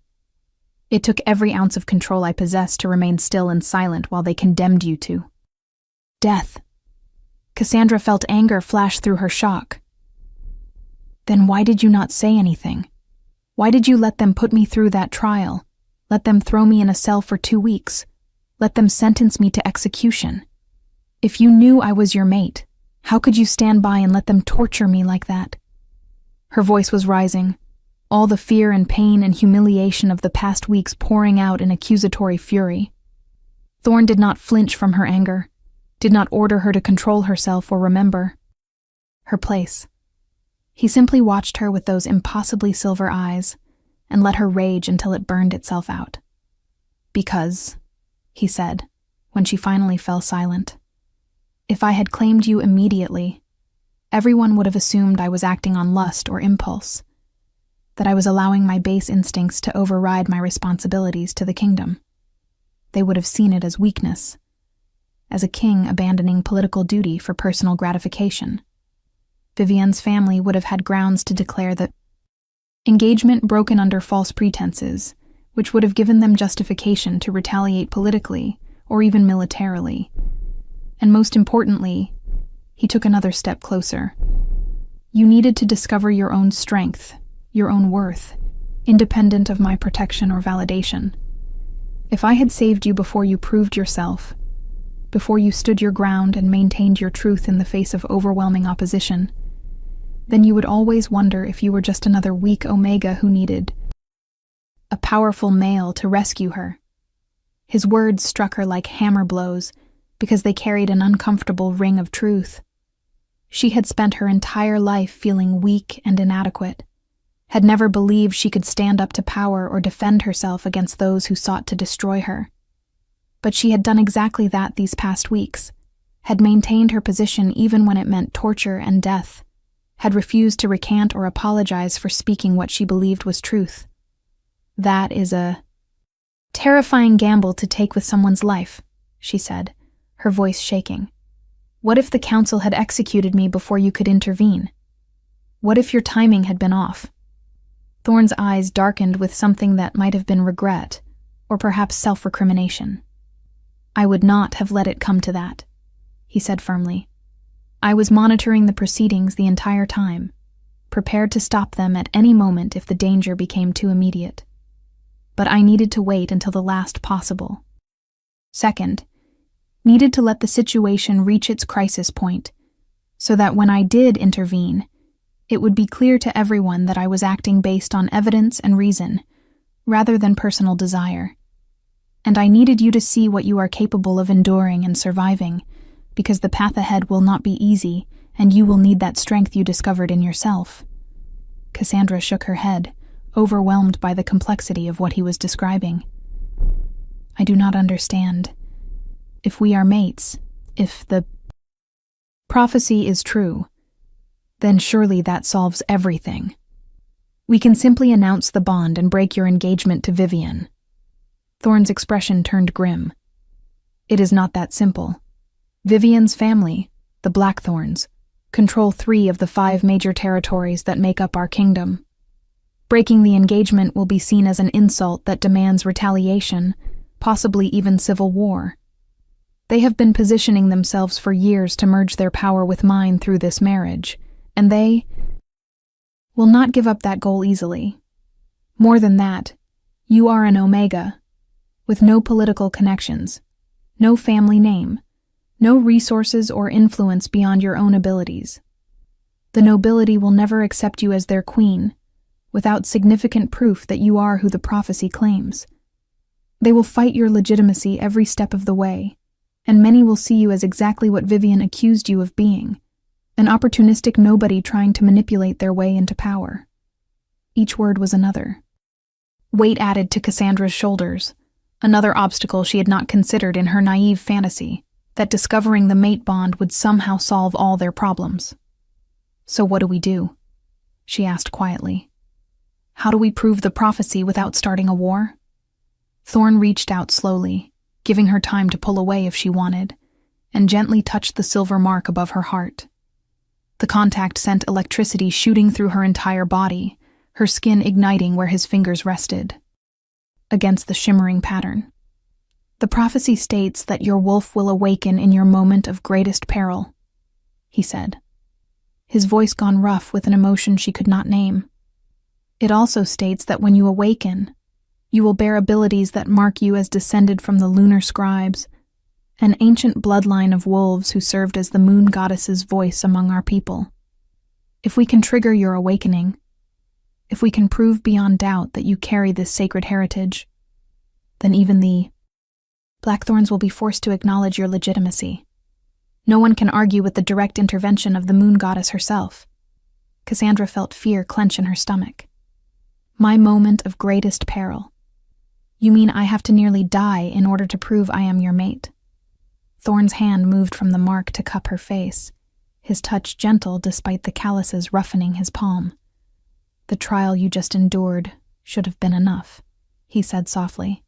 It took every ounce of control I possessed to remain still and silent while they condemned you to death." Cassandra felt anger flash through her shock. "Then why did you not say anything? Why did you let them put me through that trial? Let them throw me in a cell for 2 weeks? Let them sentence me to execution? If you knew I was your mate, how could you stand by and let them torture me like that?" Her voice was rising, all the fear and pain and humiliation of the past weeks pouring out in accusatory fury. Thorn did not flinch from her anger, did not order her to control herself or remember. her place. He simply watched her with those impossibly silver eyes and let her rage until it burned itself out. "Because," he said, when she finally fell silent, "if I had claimed you immediately, everyone would have assumed I was acting on lust or impulse, that I was allowing my base instincts to override my responsibilities to the kingdom. They would have seen it as weakness, as a king abandoning political duty for personal gratification. Vivienne's family would have had grounds to declare that engagement broken under false pretenses, which would have given them justification to retaliate politically or even militarily. And most importantly, he took another step closer. You needed to discover your own strength, your own worth, independent of my protection or validation. If I had saved you before you proved yourself, before you stood your ground and maintained your truth in the face of overwhelming opposition, then you would always wonder if you were just another weak Omega who needed a powerful male to rescue her." His words struck her like hammer blows because they carried an uncomfortable ring of truth. She had spent her entire life feeling weak and inadequate, had never believed she could stand up to power or defend herself against those who sought to destroy her. But she had done exactly that these past weeks, had maintained her position even when it meant torture and death, had refused to recant or apologize for speaking what she believed was truth. "That is a terrifying gamble to take with someone's life," she said, her voice shaking. "What if the council had executed me before you could intervene? What if your timing had been off?" Thorne's eyes darkened with something that might have been regret, or perhaps self-recrimination. "I would not have let it come to that," he said firmly. "I was monitoring the proceedings the entire time, prepared to stop them at any moment if the danger became too immediate. But I needed to wait until the last possible. Second, needed to let the situation reach its crisis point, so that when I did intervene, it would be clear to everyone that I was acting based on evidence and reason, rather than personal desire. And I needed you to see what you are capable of enduring and surviving, because the path ahead will not be easy, and you will need that strength you discovered in yourself." Cassandra shook her head, overwhelmed by the complexity of what he was describing. "I do not understand. If we are mates, if the prophecy is true, then surely that solves everything. We can simply announce the bond and break your engagement to Vivienne." Thorne's expression turned grim. "It is not that simple. Vivienne's family, the Blackthorns, control 3 of the 5 major territories that make up our kingdom. Breaking the engagement will be seen as an insult that demands retaliation, possibly even civil war. They have been positioning themselves for years to merge their power with mine through this marriage, and they will not give up that goal easily. More than that, you are an Omega, with no political connections, no family name, no resources or influence beyond your own abilities. The nobility will never accept you as their queen, without significant proof that you are who the prophecy claims. They will fight your legitimacy every step of the way, and many will see you as exactly what Vivienne accused you of being, an opportunistic nobody trying to manipulate their way into power." Each word was another weight added to Cassandra's shoulders, another obstacle she had not considered in her naive fantasy, that discovering the mate bond would somehow solve all their problems. "So what do we do?" she asked quietly. "How do we prove the prophecy without starting a war?" Thorne reached out slowly, giving her time to pull away if she wanted, and gently touched the silver mark above her heart. The contact sent electricity shooting through her entire body, her skin igniting where his fingers rested, against the shimmering pattern. "The prophecy states that your wolf will awaken in your moment of greatest peril," he said, his voice gone rough with an emotion she could not name. "It also states that when you awaken, you will bear abilities that mark you as descended from the lunar scribes, an ancient bloodline of wolves who served as the moon goddess's voice among our people. If we can trigger your awakening, if we can prove beyond doubt that you carry this sacred heritage, then even the Blackthorns will be forced to acknowledge your legitimacy. No one can argue with the direct intervention of the moon goddess herself. Cassandra felt fear clench in her stomach. My moment of greatest peril. You mean I have to nearly die in order to prove I am your mate? Thorn's hand moved from the mark to cup her face, his touch gentle despite the calluses roughening his palm. The trial you just endured should have been enough, he said softly.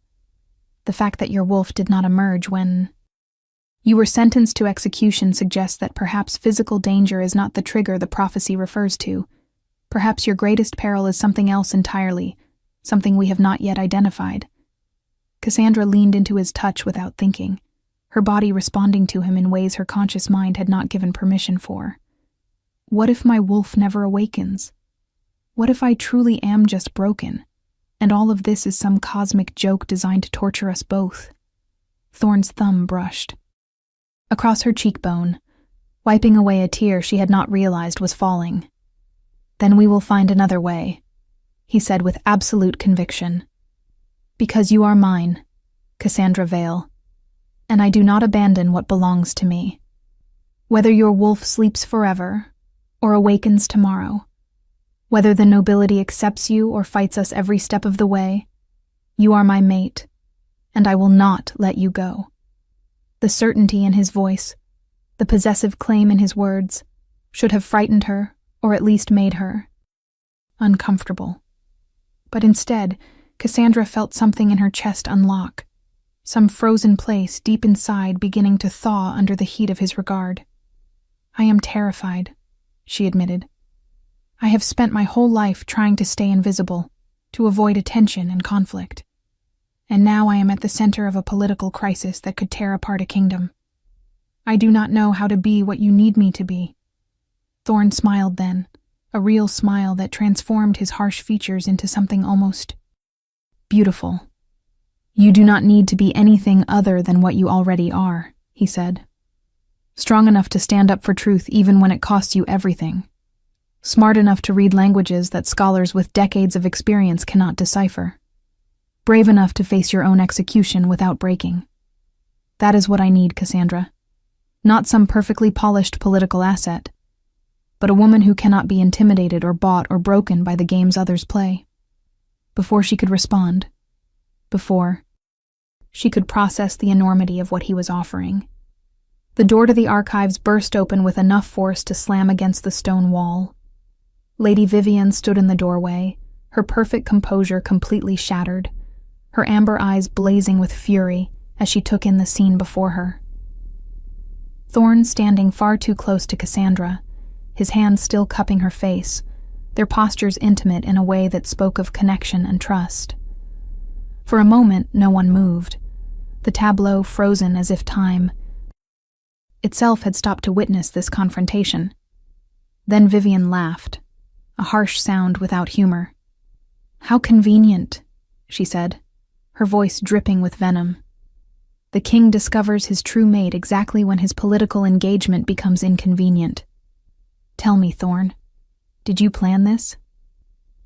The fact that your wolf did not emerge when you were sentenced to execution suggests that perhaps physical danger is not the trigger the prophecy refers to. Perhaps your greatest peril is something else entirely, something we have not yet identified. Cassandra leaned into his touch without thinking, her body responding to him in ways her conscious mind had not given permission for. What if my wolf never awakens? What if I truly am just broken, and all of this is some cosmic joke designed to torture us both? Thorn's thumb brushed across her cheekbone, wiping away a tear she had not realized was falling. Then we will find another way, he said with absolute conviction. Because you are mine, Cassandra Vale, and I do not abandon what belongs to me. Whether your wolf sleeps forever or awakens tomorrow, whether the nobility accepts you or fights us every step of the way, you are my mate, and I will not let you go. The certainty in his voice, the possessive claim in his words, should have frightened her, or at least made her uncomfortable. But instead, Cassandra felt something in her chest unlock, some frozen place deep inside beginning to thaw under the heat of his regard. I am terrified, she admitted. I have spent my whole life trying to stay invisible, to avoid attention and conflict. And now I am at the center of a political crisis that could tear apart a kingdom. I do not know how to be what you need me to be. Thorn smiled then, a real smile that transformed his harsh features into something almost beautiful. You do not need to be anything other than what you already are, he said. Strong enough to stand up for truth even when it costs you everything. Smart enough to read languages that scholars with decades of experience cannot decipher. Brave enough to face your own execution without breaking. That is what I need, Cassandra. Not some perfectly polished political asset, but a woman who cannot be intimidated or bought or broken by the games others play. Before she could respond, before she could process the enormity of what he was offering, the door to the archives burst open with enough force to slam against the stone wall. Lady Vivian stood in the doorway, her perfect composure completely shattered, her amber eyes blazing with fury as she took in the scene before her. Thorn standing far too close to Cassandra, his hands still cupping her face, their postures intimate in a way that spoke of connection and trust. For a moment, no one moved, the tableau frozen as if time itself had stopped to witness this confrontation. Then Vivian laughed, a harsh sound without humor. How convenient, she said, her voice dripping with venom. The king discovers his true mate exactly when his political engagement becomes inconvenient. Tell me, Thorn, did you plan this?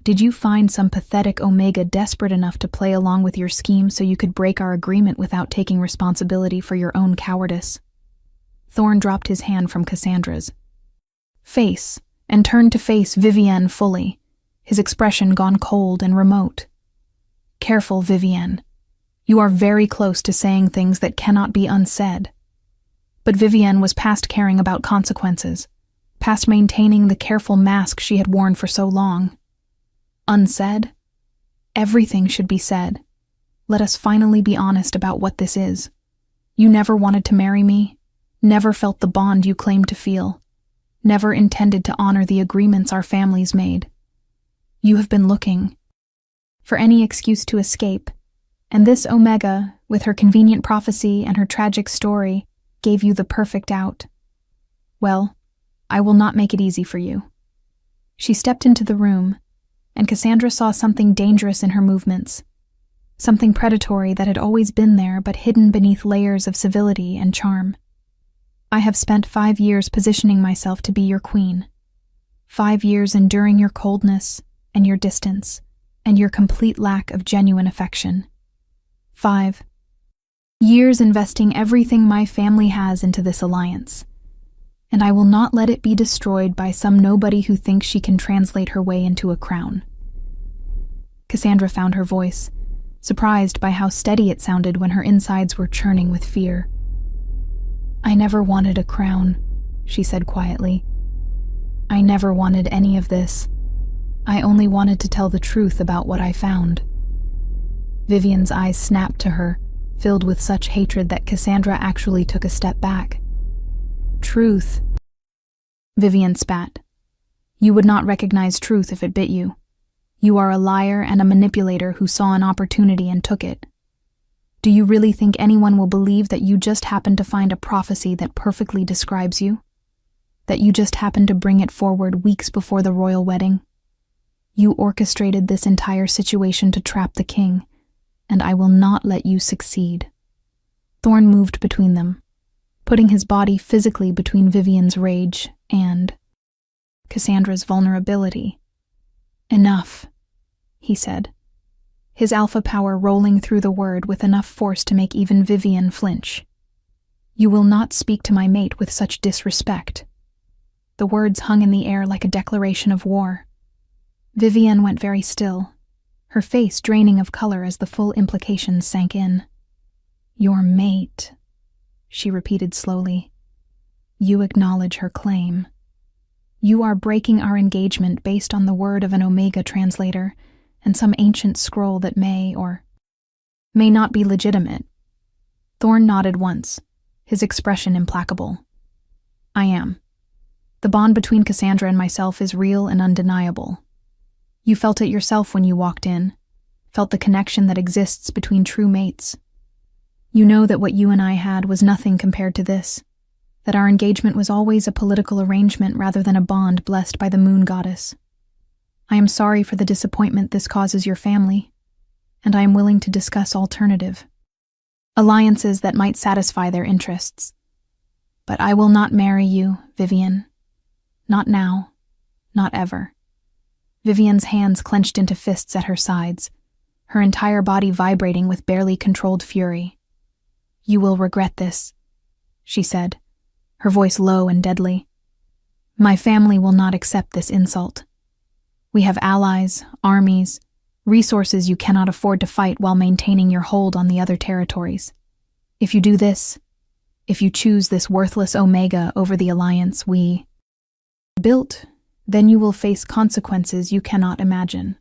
Did you find some pathetic Omega desperate enough to play along with your scheme so you could break our agreement without taking responsibility for your own cowardice? Thorn dropped his hand from Cassandra's face and turned to face Vivienne fully, his expression gone cold and remote. Careful, Vivienne. You are very close to saying things that cannot be unsaid. But Vivienne was past caring about consequences, past maintaining the careful mask she had worn for so long. Unsaid? Everything should be said. Let us finally be honest about what this is. You never wanted to marry me, never felt the bond you claimed to feel, never intended to honor the agreements our families made. You have been looking for any excuse to escape, and this Omega, with her convenient prophecy and her tragic story, gave you the perfect out. Well, I will not make it easy for you. She stepped into the room, and Cassandra saw something dangerous in her movements, something predatory that had always been there but hidden beneath layers of civility and charm. I have spent 5 years positioning myself to be your queen. 5 years enduring your coldness and your distance and your complete lack of genuine affection. 5 years investing everything my family has into this alliance, and I will not let it be destroyed by some nobody who thinks she can translate her way into a crown." Cassandra found her voice, surprised by how steady it sounded when her insides were churning with fear. "I never wanted a crown," she said quietly. "I never wanted any of this. I only wanted to tell the truth about what I found." Vivian's eyes snapped to her, filled with such hatred that Cassandra actually took a step back. "Truth?" Vivian spat. "You would not recognize truth if it bit you. You are a liar and a manipulator who saw an opportunity and took it. Do you really think anyone will believe that you just happened to find a prophecy that perfectly describes you? That you just happened to bring it forward weeks before the royal wedding? You orchestrated this entire situation to trap the king, and I will not let you succeed." Thorn moved between them, putting his body physically between Vivian's rage and Cassandra's vulnerability. "Enough," he said, his alpha power rolling through the word with enough force to make even Vivian flinch. "You will not speak to my mate with such disrespect." The words hung in the air like a declaration of war. Vivian went very still, her face draining of color as the full implications sank in. "Your mate," she repeated slowly. "You acknowledge her claim. You are breaking our engagement based on the word of an Omega translator and some ancient scroll that may or may not be legitimate." Thorn nodded once, his expression implacable. "I am. The bond between Cassandra and myself is real and undeniable. You felt it yourself when you walked in, felt the connection that exists between true mates. You know that what you and I had was nothing compared to this, that our engagement was always a political arrangement rather than a bond blessed by the moon goddess. I am sorry for the disappointment this causes your family, and I am willing to discuss alternative alliances that might satisfy their interests. But I will not marry you, Vivian. Not now, not ever." Vivian's hands clenched into fists at her sides, her entire body vibrating with barely controlled fury. "You will regret this," she said, her voice low and deadly. "My family will not accept this insult. We have allies, armies, resources you cannot afford to fight while maintaining your hold on the other territories. If you do this, if you choose this worthless Omega over the alliance we built, then you will face consequences you cannot imagine."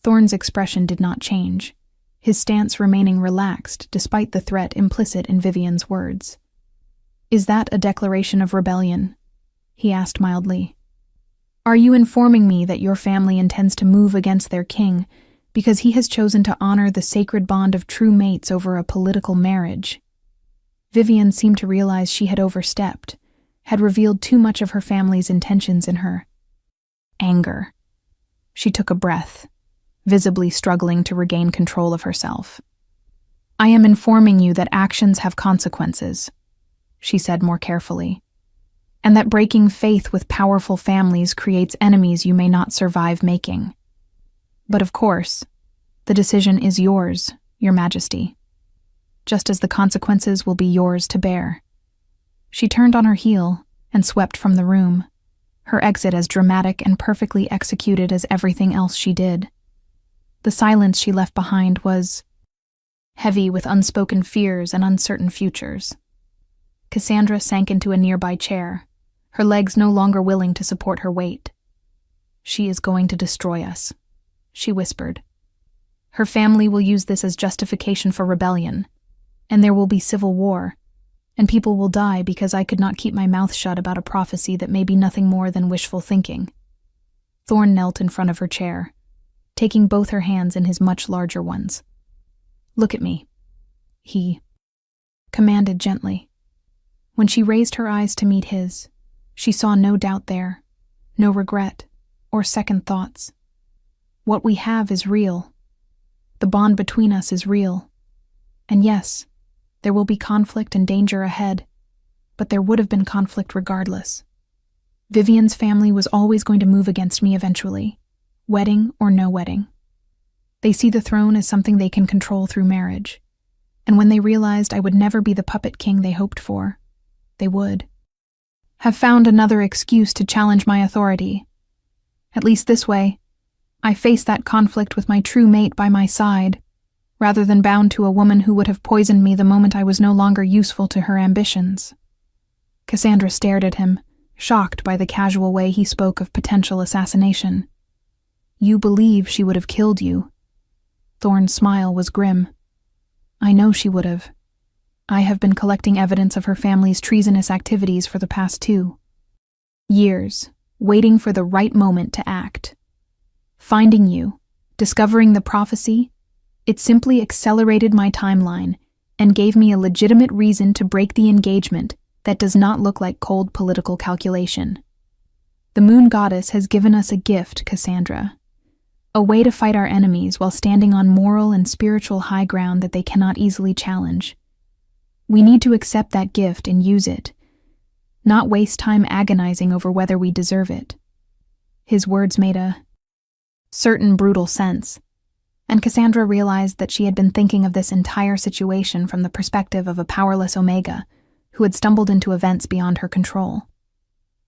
Thorn's expression did not change, his stance remaining relaxed despite the threat implicit in Vivian's words. "Is that a declaration of rebellion?" he asked mildly. "Are you informing me that your family intends to move against their king because he has chosen to honor the sacred bond of true mates over a political marriage?" Vivian seemed to realize she had overstepped, had revealed too much of her family's intentions in her anger. She took a breath, visibly struggling to regain control of herself. "I am informing you that actions have consequences," she said more carefully, "and that breaking faith with powerful families creates enemies you may not survive making. But of course, the decision is yours, Your Majesty, just as the consequences will be yours to bear." She turned on her heel and swept from the room, her exit as dramatic and perfectly executed as everything else she did. The silence she left behind was heavy with unspoken fears and uncertain futures. Cassandra sank into a nearby chair, her legs no longer willing to support her weight. "She is going to destroy us," she whispered. "Her family will use this as justification for rebellion, and there will be civil war, and people will die because I could not keep my mouth shut about a prophecy that may be nothing more than wishful thinking." Thorn knelt in front of her chair, taking both her hands in his much larger ones. "Look at me," he commanded gently. When she raised her eyes to meet his, she saw no doubt there, no regret, or second thoughts. "What we have is real. The bond between us is real. And yes, there will be conflict and danger ahead, but there would have been conflict regardless. Vivian's family was always going to move against me eventually, wedding or no wedding. They see the throne as something they can control through marriage, and when they realized I would never be the puppet king they hoped for, they would. have found another excuse to challenge my authority. At least this way, I face that conflict with my true mate by my side, rather than bound to a woman who would have poisoned me the moment I was no longer useful to her ambitions. Cassandra stared at him, shocked by the casual way he spoke of potential assassination. You believe she would have killed you. Thorne's smile was grim. I know she would have. I have been collecting evidence of her family's treasonous activities for the past 2 years, waiting for the right moment to act. Finding you, discovering the prophecy, it simply accelerated my timeline and gave me a legitimate reason to break the engagement that does not look like cold political calculation. The moon goddess has given us a gift, Cassandra. A way to fight our enemies while standing on moral and spiritual high ground that they cannot easily challenge. We need to accept that gift and use it, not waste time agonizing over whether we deserve it. His words made a certain brutal sense, and Cassandra realized that she had been thinking of this entire situation from the perspective of a powerless Omega who had stumbled into events beyond her control.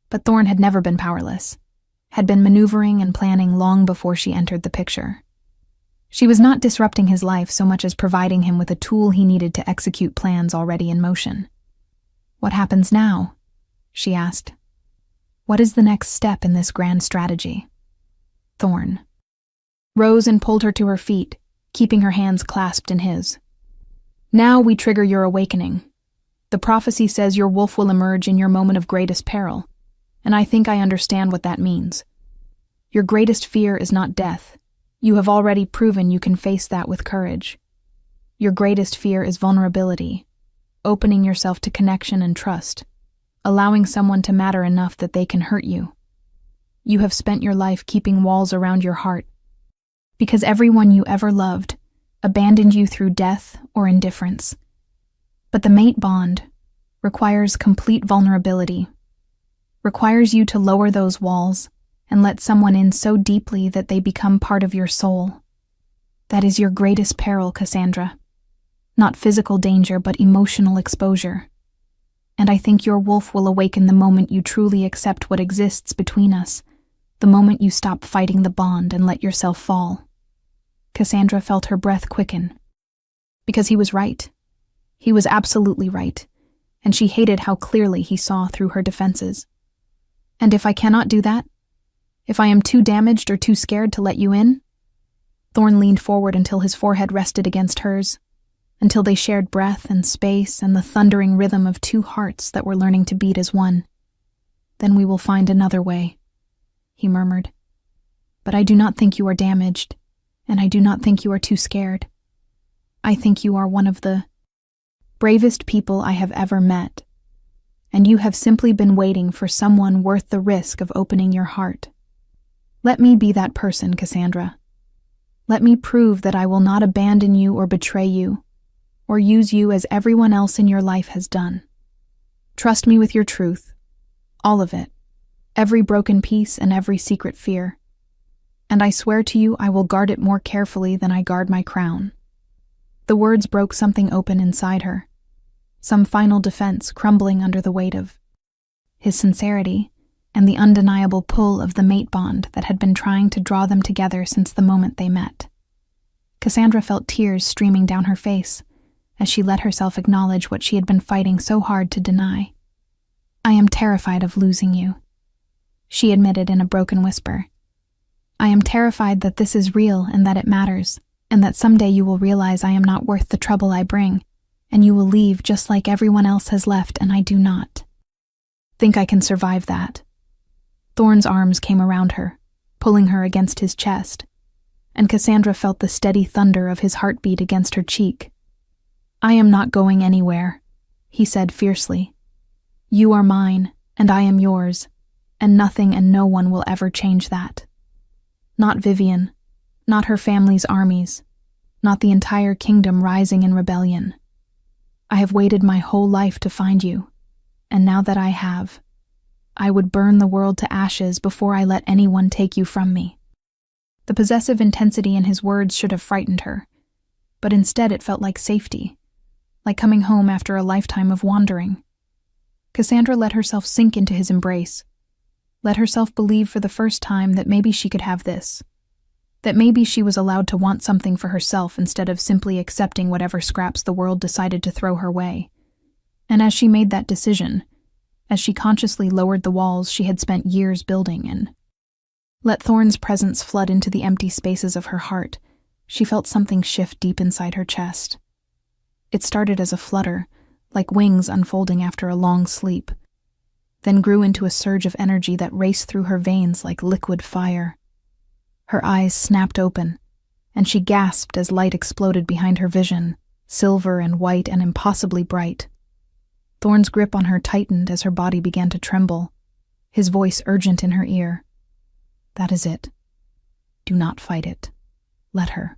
But Thorne had never been powerless, had been maneuvering and planning long before she entered the picture. She was not disrupting his life so much as providing him with a tool he needed to execute plans already in motion. What happens now? She asked. What is the next step in this grand strategy? Thorne rose and pulled her to her feet, keeping her hands clasped in his. Now we trigger your awakening. The prophecy says your wolf will emerge in your moment of greatest peril, and I think I understand what that means. Your greatest fear is not death. You have already proven you can face that with courage. Your greatest fear is vulnerability, opening yourself to connection and trust, allowing someone to matter enough that they can hurt you. You have spent your life keeping walls around your heart, because everyone you ever loved abandoned you through death or indifference. But the mate bond requires complete vulnerability, requires you to lower those walls and let someone in so deeply that they become part of your soul. That is your greatest peril, Cassandra. Not physical danger, but emotional exposure. And I think your wolf will awaken the moment you truly accept what exists between us, the moment you stop fighting the bond and let yourself fall. Cassandra felt her breath quicken. Because he was right. He was absolutely right, and she hated how clearly he saw through her defenses. And if I cannot do that? If I am too damaged or too scared to let you in? Thorne leaned forward until his forehead rested against hers, until they shared breath and space and the thundering rhythm of 2 hearts that were learning to beat as one. Then we will find another way, he murmured. But I do not think you are damaged, and I do not think you are too scared. I think you are one of the bravest people I have ever met, and you have simply been waiting for someone worth the risk of opening your heart. Let me be that person, Cassandra. Let me prove that I will not abandon you or betray you, or use you as everyone else in your life has done. Trust me with your truth, all of it, every broken piece and every secret fear. And I swear to you I will guard it more carefully than I guard my crown. The words broke something open inside her, some final defense crumbling under the weight of his sincerity and the undeniable pull of the mate bond that had been trying to draw them together since the moment they met. Cassandra felt tears streaming down her face as she let herself acknowledge what she had been fighting so hard to deny. I am terrified of losing you, she admitted in a broken whisper. I am terrified that this is real and that it matters, and that someday you will realize I am not worth the trouble I bring, and you will leave just like everyone else has left and I do not. Think I can survive that? Thorne's arms came around her, pulling her against his chest, and Cassandra felt the steady thunder of his heartbeat against her cheek. I am not going anywhere, he said fiercely. You are mine, and I am yours, and nothing and no one will ever change that. Not Vivian, not her family's armies, not the entire kingdom rising in rebellion. I have waited my whole life to find you, and now that I have, I would burn the world to ashes before I let anyone take you from me. The possessive intensity in his words should have frightened her, but instead it felt like safety, like coming home after a lifetime of wandering. Cassandra let herself sink into his embrace, let herself believe for the first time that maybe she could have this, that maybe she was allowed to want something for herself instead of simply accepting whatever scraps the world decided to throw her way. And as she made that decision, as she consciously lowered the walls she had spent years building and let Thorn's presence flood into the empty spaces of her heart, she felt something shift deep inside her chest. It started as a flutter, like wings unfolding after a long sleep, then grew into a surge of energy that raced through her veins like liquid fire. Her eyes snapped open, and she gasped as light exploded behind her vision, silver and white and impossibly bright. Thorn's grip on her tightened as her body began to tremble, his voice urgent in her ear. "That is it. Do not fight it. Let her.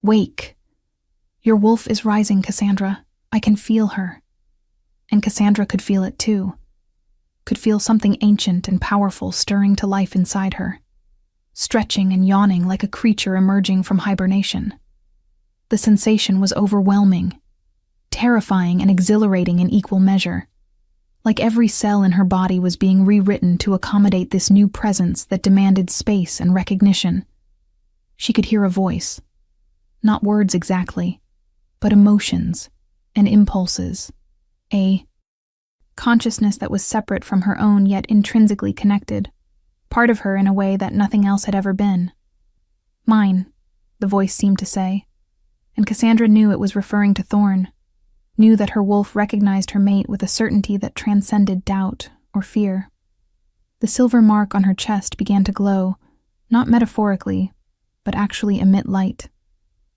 Wake! Your wolf is rising, Cassandra. I can feel her." And Cassandra could feel it too. Could feel something ancient and powerful stirring to life inside her, stretching and yawning like a creature emerging from hibernation. The sensation was overwhelming, terrifying and exhilarating in equal measure. Like every cell in her body was being rewritten to accommodate this new presence that demanded space and recognition. She could hear a voice. Not words exactly, but emotions and impulses. A consciousness that was separate from her own yet intrinsically connected, part of her in a way that nothing else had ever been. "Mine," the voice seemed to say, and Cassandra knew it was referring to Thorn, knew that her wolf recognized her mate with a certainty that transcended doubt or fear. The silver mark on her chest began to glow, not metaphorically, but actually emit light,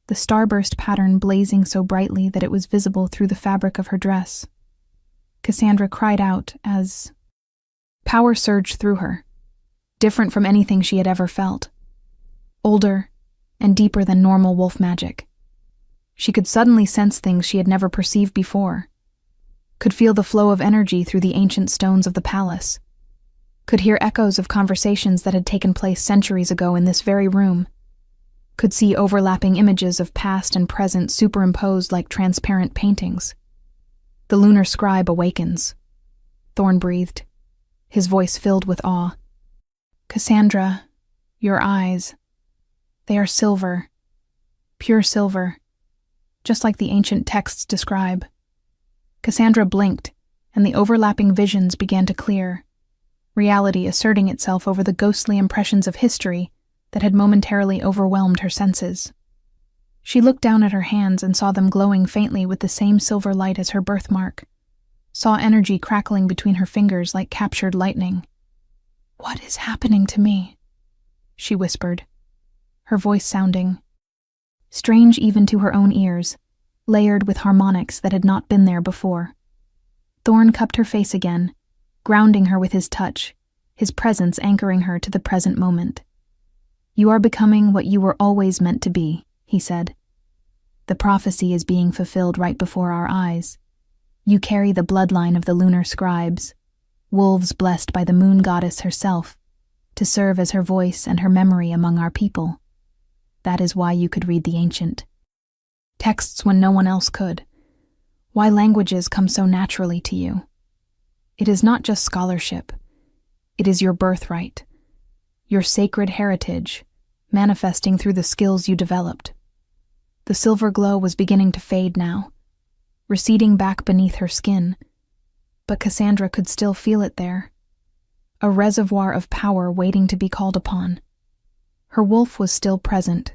the starburst pattern blazing so brightly that it was visible through the fabric of her dress. Cassandra cried out as power surged through her, different from anything she had ever felt, older and deeper than normal wolf magic. She could suddenly sense things she had never perceived before, could feel the flow of energy through the ancient stones of the palace, could hear echoes of conversations that had taken place centuries ago in this very room, could see overlapping images of past and present superimposed like transparent paintings. "The lunar scribe awakens," Thorn breathed, his voice filled with awe. "Cassandra, your eyes, they are silver, pure silver, just like the ancient texts describe." Cassandra blinked, and the overlapping visions began to clear, reality asserting itself over the ghostly impressions of history that had momentarily overwhelmed her senses. She looked down at her hands and saw them glowing faintly with the same silver light as her birthmark, saw energy crackling between her fingers like captured lightning. "What is happening to me?" she whispered, her voice sounding strange even to her own ears, layered with harmonics that had not been there before. Thorn cupped her face again, grounding her with his touch, his presence anchoring her to the present moment. "You are becoming what you were always meant to be," he said. "The prophecy is being fulfilled right before our eyes. You carry the bloodline of the lunar scribes, wolves blessed by the moon goddess herself, to serve as her voice and her memory among our people. That is why you could read the ancient texts when no one else could, why languages come so naturally to you. It is not just scholarship. It is your birthright, your sacred heritage, manifesting through the skills you developed." The silver glow was beginning to fade now, receding back beneath her skin, but Cassandra could still feel it there, a reservoir of power waiting to be called upon. Her wolf was still present,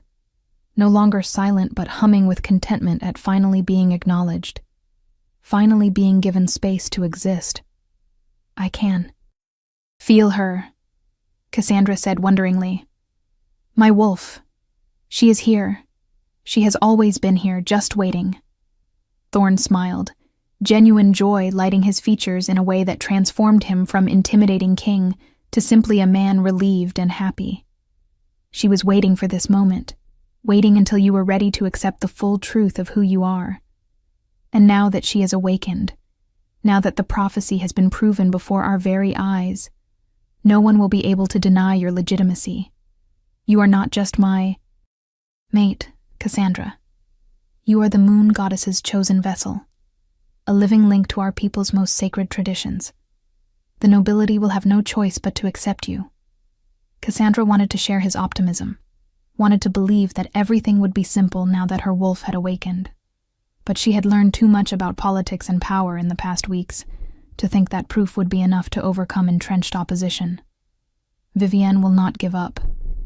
no longer silent but humming with contentment at finally being acknowledged, finally being given space to exist. "I can feel her," Cassandra said wonderingly. "My wolf. She is here. She has always been here, just waiting." Thorn smiled, genuine joy lighting his features in a way that transformed him from intimidating king to simply a man relieved and happy. "She was waiting for this moment, waiting until you were ready to accept the full truth of who you are. And now that she has awakened, now that the prophecy has been proven before our very eyes, no one will be able to deny your legitimacy. You are not just my mate, Cassandra. You are the moon goddess's chosen vessel. a living link to our people's most sacred traditions. The nobility will have no choice but to accept you." Cassandra wanted to share his optimism, wanted to believe that everything would be simple now that her wolf had awakened. But she had learned too much about politics and power in the past weeks to think that proof would be enough to overcome entrenched opposition. "Vivienne will not give up,"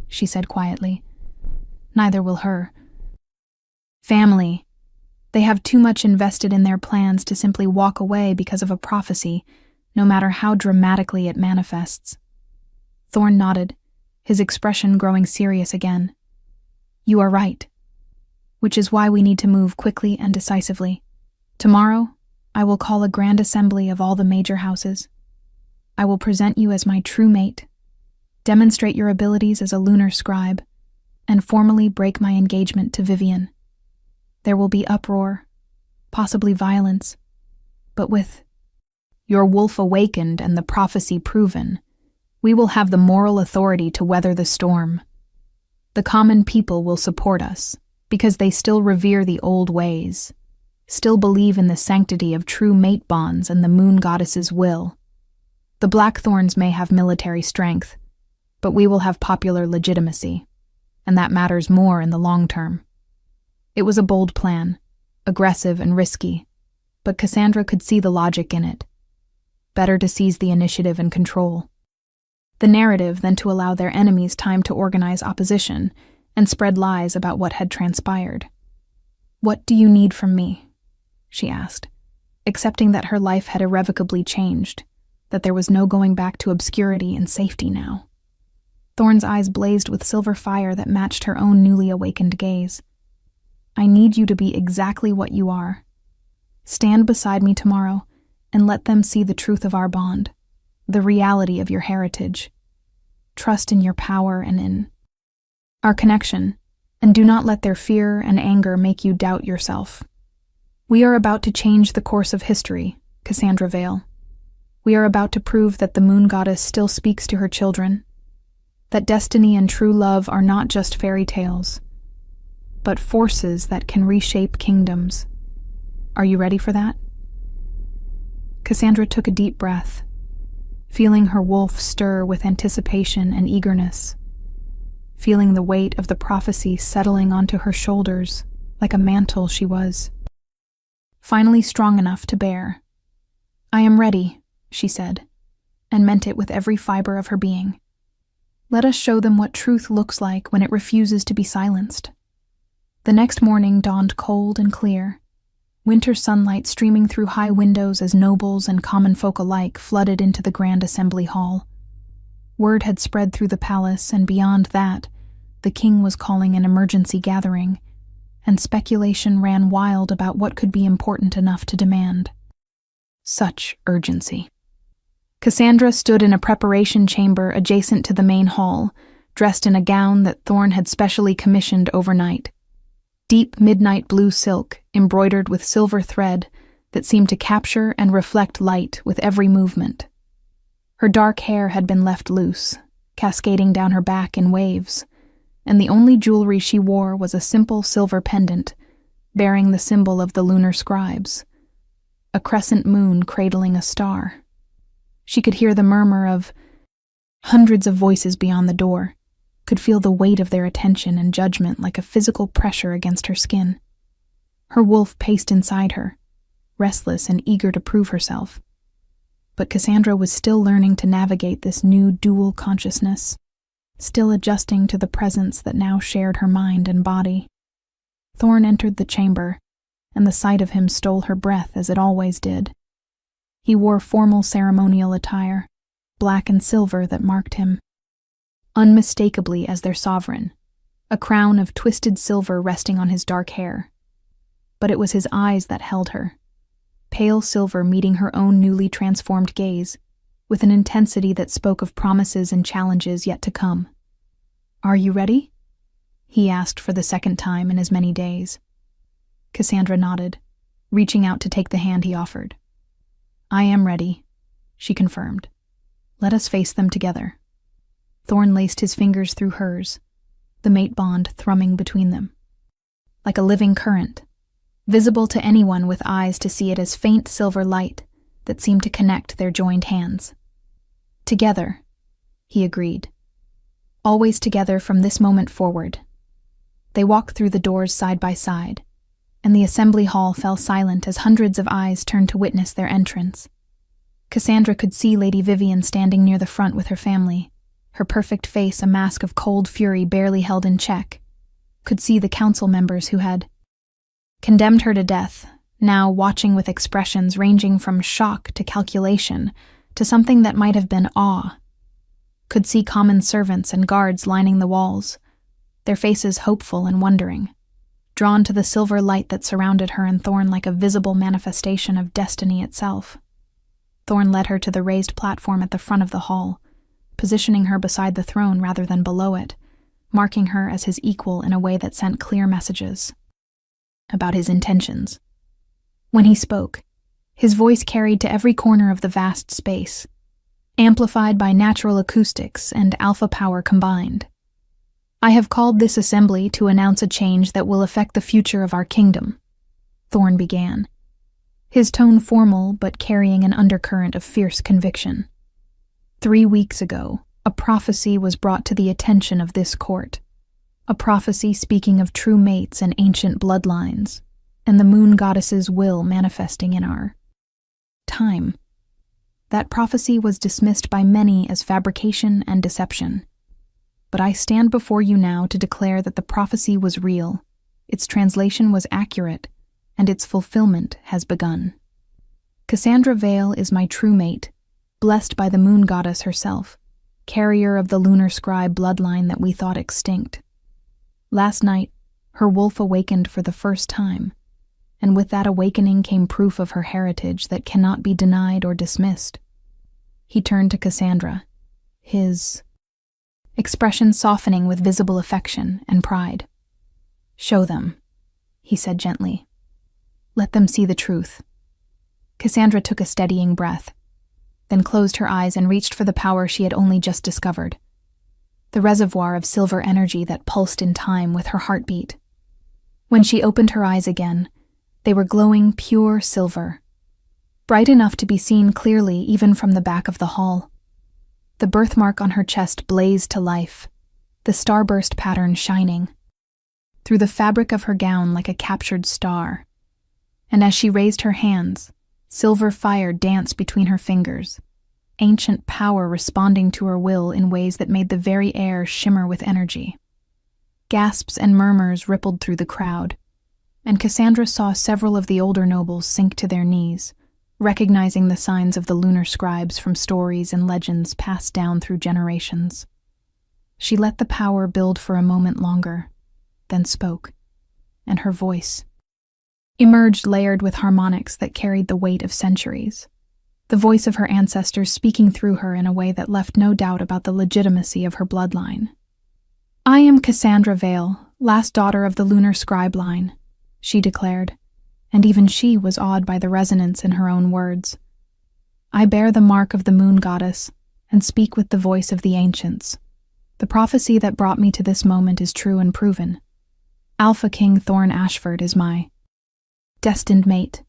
she said quietly. "Neither will her. Family. They have too much invested in their plans to simply walk away because of a prophecy, no matter how dramatically it manifests." Thorn nodded, his expression growing serious again. "You are right. Which is why we need to move quickly and decisively. Tomorrow, I will call a grand assembly of all the major houses. I will present you as my true mate, demonstrate your abilities as a lunar scribe, and formally break my engagement to Vivienne. There will be uproar, possibly violence, but with your wolf awakened and the prophecy proven, we will have the moral authority to weather the storm. The common people will support us, because they still revere the old ways, still believe in the sanctity of true mate bonds and the moon goddess's will. The Blackthorns may have military strength, but we will have popular legitimacy, and that matters more in the long term." It was a bold plan, aggressive and risky, but Cassandra could see the logic in it. Better to seize the initiative and control the narrative than to allow their enemies time to organize opposition and spread lies about what had transpired. "What do you need from me?" she asked, accepting that her life had irrevocably changed, that there was no going back to obscurity and safety now. Thorn's eyes blazed with silver fire that matched her own newly awakened gaze. "I need you to be exactly what you are. Stand beside me tomorrow and let them see the truth of our bond, the reality of your heritage. Trust in your power and in our connection, and do not let their fear and anger make you doubt yourself. We are about to change the course of history, Cassandra Vale. We are about to prove that the moon goddess still speaks to her children, that destiny and true love are not just fairy tales, but forces that can reshape kingdoms. Are you ready for that?" Cassandra took a deep breath, feeling her wolf stir with anticipation and eagerness, feeling the weight of the prophecy settling onto her shoulders like a mantle she was finally strong enough to bear. "I am ready," she said, and meant it with every fiber of her being. "Let us show them what truth looks like when it refuses to be silenced." The next morning dawned cold and clear, winter sunlight streaming through high windows as nobles and common folk alike flooded into the grand assembly hall. Word had spread through the palace, and beyond that, the king was calling an emergency gathering, and speculation ran wild about what could be important enough to demand such urgency. Cassandra stood in a preparation chamber adjacent to the main hall, dressed in a gown that Thorn had specially commissioned overnight. Deep midnight blue silk, embroidered with silver thread that seemed to capture and reflect light with every movement. Her dark hair had been left loose, cascading down her back in waves, and the only jewelry she wore was a simple silver pendant bearing the symbol of the lunar scribes, a crescent moon cradling a star. She could hear the murmur of hundreds of voices beyond the door, could feel the weight of their attention and judgment like a physical pressure against her skin. Her wolf paced inside her, restless and eager to prove herself. But Cassandra was still learning to navigate this new dual consciousness, still adjusting to the presence that now shared her mind and body. Thorn entered the chamber, and the sight of him stole her breath as it always did. He wore formal ceremonial attire, black and silver that marked him unmistakably as their sovereign, a crown of twisted silver resting on his dark hair. But it was his eyes that held her, pale silver meeting her own newly transformed gaze, with an intensity that spoke of promises and challenges yet to come. "Are you ready?" he asked for the second time in as many days. Cassandra nodded, reaching out to take the hand he offered. "I am ready," she confirmed. "Let us face them together." Thorn laced his fingers through hers, the mate bond thrumming between them. Like a living current, visible to anyone with eyes to see it as faint silver light that seemed to connect their joined hands. Together, he agreed. Always together from this moment forward. They walked through the doors side by side, and the assembly hall fell silent as hundreds of eyes turned to witness their entrance. Cassandra could see Lady Vivian standing near the front with her family, her perfect face a mask of cold fury barely held in check. Could see the council members who had condemned her to death, now watching with expressions ranging from shock to calculation to something that might have been awe. Could see common servants and guards lining the walls, their faces hopeful and wondering, drawn to the silver light that surrounded her and Thorn like a visible manifestation of destiny itself. Thorn led her to the raised platform at the front of the hall, positioning her beside the throne rather than below it, marking her as his equal in a way that sent clear messages about his intentions. When he spoke, his voice carried to every corner of the vast space, amplified by natural acoustics and alpha power combined. I have called this assembly to announce a change that will affect the future of our kingdom, Thorn began, his tone formal but carrying an undercurrent of fierce conviction. 3 weeks ago, a prophecy was brought to the attention of this court, a prophecy speaking of true mates and ancient bloodlines, and the moon goddess's will manifesting in our time. That prophecy was dismissed by many as fabrication and deception. But I stand before you now to declare that the prophecy was real, its translation was accurate, and its fulfillment has begun. Cassandra Vale is my true mate, blessed by the moon goddess herself, carrier of the lunar scribe bloodline that we thought extinct. Last night, her wolf awakened for the first time, and with that awakening came proof of her heritage that cannot be denied or dismissed. He turned to Cassandra, his expression softening with visible affection and pride. "Show them," he said gently. "Let them see the truth." Cassandra took a steadying breath, then closed her eyes and reached for the power she had only just discovered, the reservoir of silver energy that pulsed in time with her heartbeat. When she opened her eyes again, they were glowing pure silver, bright enough to be seen clearly even from the back of the hall. The birthmark on her chest blazed to life, the starburst pattern shining through the fabric of her gown like a captured star. And as she raised her hands, silver fire danced between her fingers, ancient power responding to her will in ways that made the very air shimmer with energy. Gasps and murmurs rippled through the crowd, and Cassandra saw several of the older nobles sink to their knees, recognizing the signs of the lunar scribes from stories and legends passed down through generations. She let the power build for a moment longer, then spoke, and her voice emerged layered with harmonics that carried the weight of centuries, the voice of her ancestors speaking through her in a way that left no doubt about the legitimacy of her bloodline. "I am Cassandra Vale, last daughter of the lunar scribe line," she declared, and even she was awed by the resonance in her own words. "I bear the mark of the moon goddess and speak with the voice of the ancients. The prophecy that brought me to this moment is true and proven. Alpha King Thorn Ashford is my destined mate,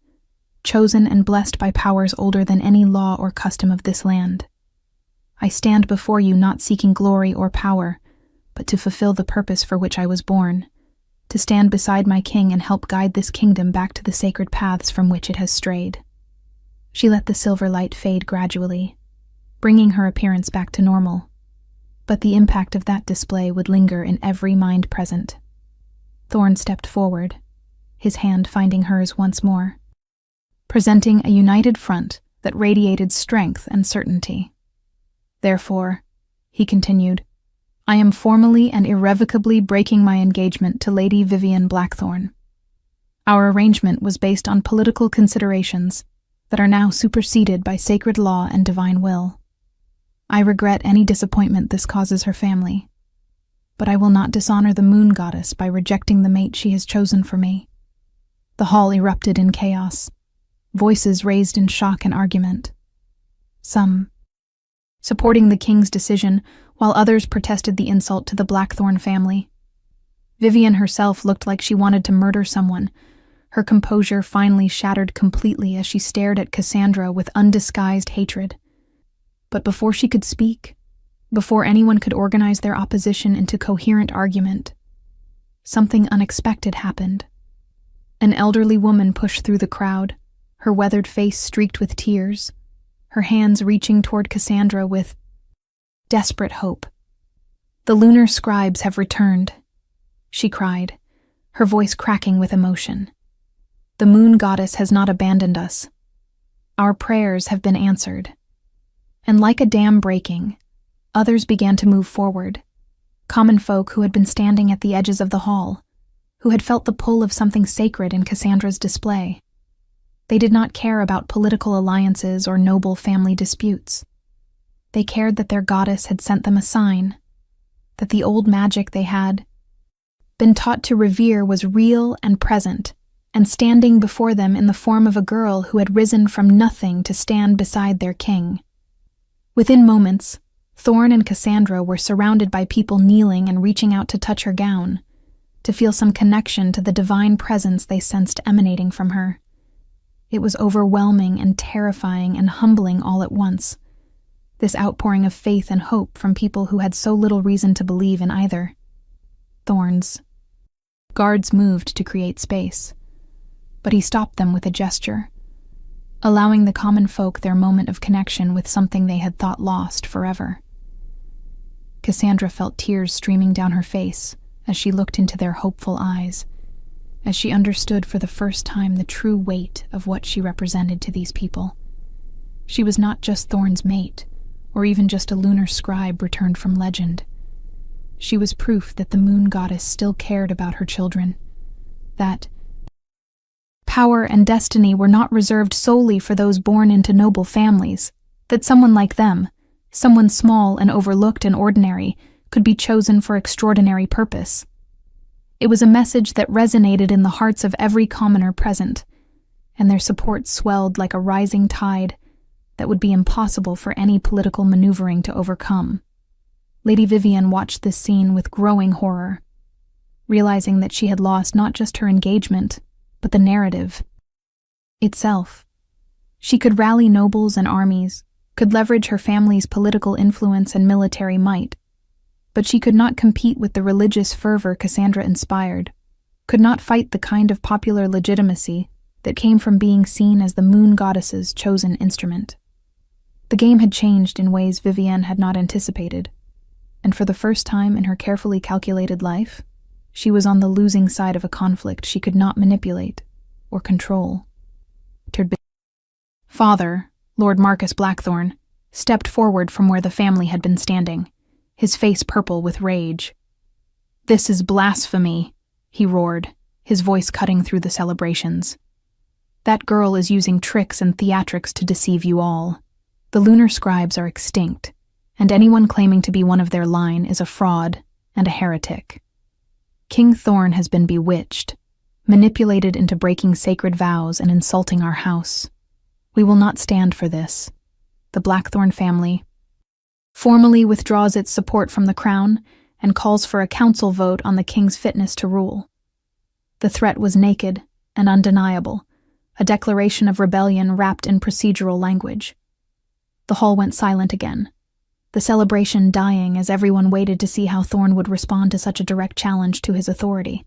chosen and blessed by powers older than any law or custom of this land. I stand before you not seeking glory or power, but to fulfill the purpose for which I was born, to stand beside my king and help guide this kingdom back to the sacred paths from which it has strayed." She let the silver light fade gradually, bringing her appearance back to normal, but the impact of that display would linger in every mind present. Thorn stepped forward, his hand finding hers once more, presenting a united front that radiated strength and certainty. "Therefore," he continued, "I am formally and irrevocably breaking my engagement to Lady Vivian Blackthorn. Our arrangement was based on political considerations that are now superseded by sacred law and divine will. I regret any disappointment this causes her family, but I will not dishonor the moon goddess by rejecting the mate she has chosen for me." The hall erupted in chaos, voices raised in shock and argument. Some supporting the king's decision, while others protested the insult to the Blackthorn family. Vivian herself looked like she wanted to murder someone, her composure finally shattered completely as she stared at Cassandra with undisguised hatred. But before she could speak, before anyone could organize their opposition into coherent argument, something unexpected happened. An elderly woman pushed through the crowd, her weathered face streaked with tears, her hands reaching toward Cassandra with desperate hope. "The lunar scribes have returned," she cried, her voice cracking with emotion. "The moon goddess has not abandoned us. Our prayers have been answered." And like a dam breaking, others began to move forward, common folk who had been standing at the edges of the hall, who had felt the pull of something sacred in Cassandra's display. They did not care about political alliances or noble family disputes. They cared that their goddess had sent them a sign, that the old magic they had been taught to revere was real and present, and standing before them in the form of a girl who had risen from nothing to stand beside their king. Within moments, Thorn and Cassandra were surrounded by people kneeling and reaching out to touch her gown, to feel some connection to the divine presence they sensed emanating from her. It was overwhelming and terrifying and humbling all at once, this outpouring of faith and hope from people who had so little reason to believe in either. Thorn's guards moved to create space, but he stopped them with a gesture, allowing the common folk their moment of connection with something they had thought lost forever. Cassandra felt tears streaming down her face as she looked into their hopeful eyes, as she understood for the first time the true weight of what she represented to these people. She was not just Thorn's mate, or even just a lunar scribe returned from legend. She was proof that the moon goddess still cared about her children, that power and destiny were not reserved solely for those born into noble families, that someone like them, someone small and overlooked and ordinary, could be chosen for extraordinary purpose. It was a message that resonated in the hearts of every commoner present, and their support swelled like a rising tide that would be impossible for any political maneuvering to overcome. Lady Vivian watched this scene with growing horror, realizing that she had lost not just her engagement, but the narrative itself. She could rally nobles and armies, could leverage her family's political influence and military might, but she could not compete with the religious fervor Cassandra inspired, could not fight the kind of popular legitimacy that came from being seen as the moon goddess's chosen instrument. The game had changed in ways Vivienne had not anticipated, and for the first time in her carefully calculated life, she was on the losing side of a conflict she could not manipulate or control. Father, Lord Marcus Blackthorn, stepped forward from where the family had been standing, his face purple with rage. "This is blasphemy," he roared, his voice cutting through the celebrations. "That girl is using tricks and theatrics to deceive you all. The lunar scribes are extinct, and anyone claiming to be one of their line is a fraud and a heretic. King Thorn has been bewitched, manipulated into breaking sacred vows and insulting our house. We will not stand for this. The Blackthorn family formally withdraws its support from the crown and calls for a council vote on the king's fitness to rule." The threat was naked and undeniable, a declaration of rebellion wrapped in procedural language. The hall went silent again, the celebration dying as everyone waited to see how Thorn would respond to such a direct challenge to his authority.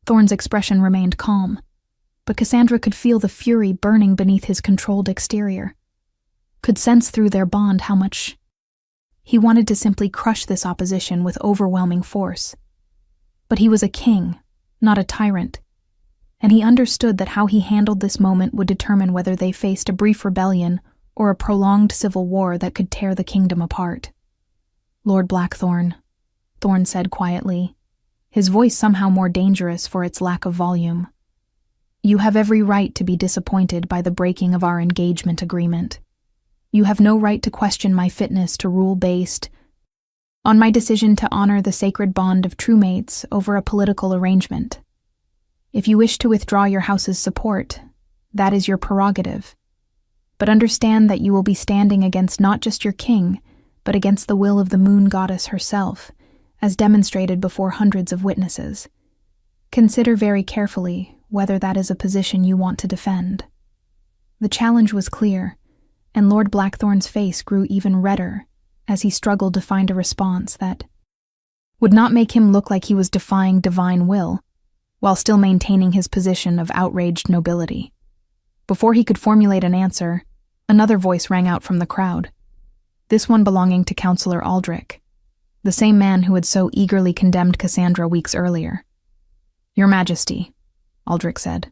Thorn's expression remained calm, but Cassandra could feel the fury burning beneath his controlled exterior, could sense through their bond how much he wanted to simply crush this opposition with overwhelming force. But he was a king, not a tyrant, and he understood that how he handled this moment would determine whether they faced a brief rebellion or a prolonged civil war that could tear the kingdom apart. "Lord Blackthorn," Thorn said quietly, his voice somehow more dangerous for its lack of volume. "You have every right to be disappointed by the breaking of our engagement agreement. You have no right to question my fitness to rule based on my decision to honor the sacred bond of true mates over a political arrangement. If you wish to withdraw your house's support, that is your prerogative. But understand that you will be standing against not just your king, but against the will of the moon goddess herself, as demonstrated before hundreds of witnesses. Consider very carefully whether that is a position you want to defend." The challenge was clear, and Lord Blackthorn's face grew even redder as he struggled to find a response that would not make him look like he was defying divine will, while still maintaining his position of outraged nobility. Before he could formulate an answer, another voice rang out from the crowd, this one belonging to Councillor Aldrich, the same man who had so eagerly condemned Cassandra weeks earlier. "Your Majesty," Aldrich said,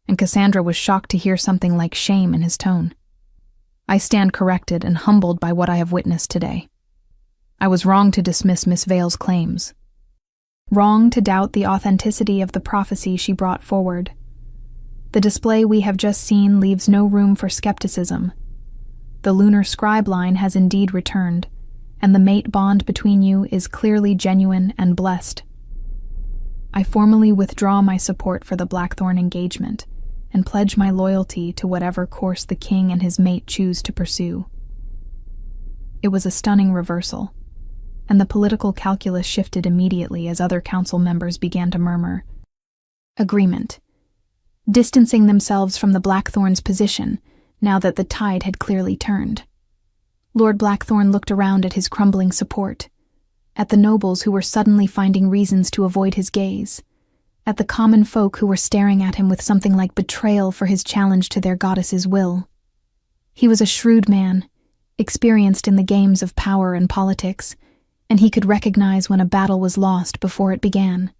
and Cassandra was shocked to hear something like shame in his tone. "I stand corrected and humbled by what I have witnessed today. I was wrong to dismiss Miss Vale's claims. Wrong to doubt the authenticity of the prophecy she brought forward. The display we have just seen leaves no room for skepticism. The lunar scribe line has indeed returned, and the mate bond between you is clearly genuine and blessed. I formally withdraw my support for the Blackthorn engagement and pledge my loyalty to whatever course the king and his mate choose to pursue." It was a stunning reversal, and the political calculus shifted immediately as other council members began to murmur agreement, distancing themselves from the Blackthorn's position now that the tide had clearly turned. Lord Blackthorn looked around at his crumbling support, at the nobles who were suddenly finding reasons to avoid his gaze, at the common folk who were staring at him with something like betrayal for his challenge to their goddess's will. He was a shrewd man, experienced in the games of power and politics, and he could recognize when a battle was lost before it began.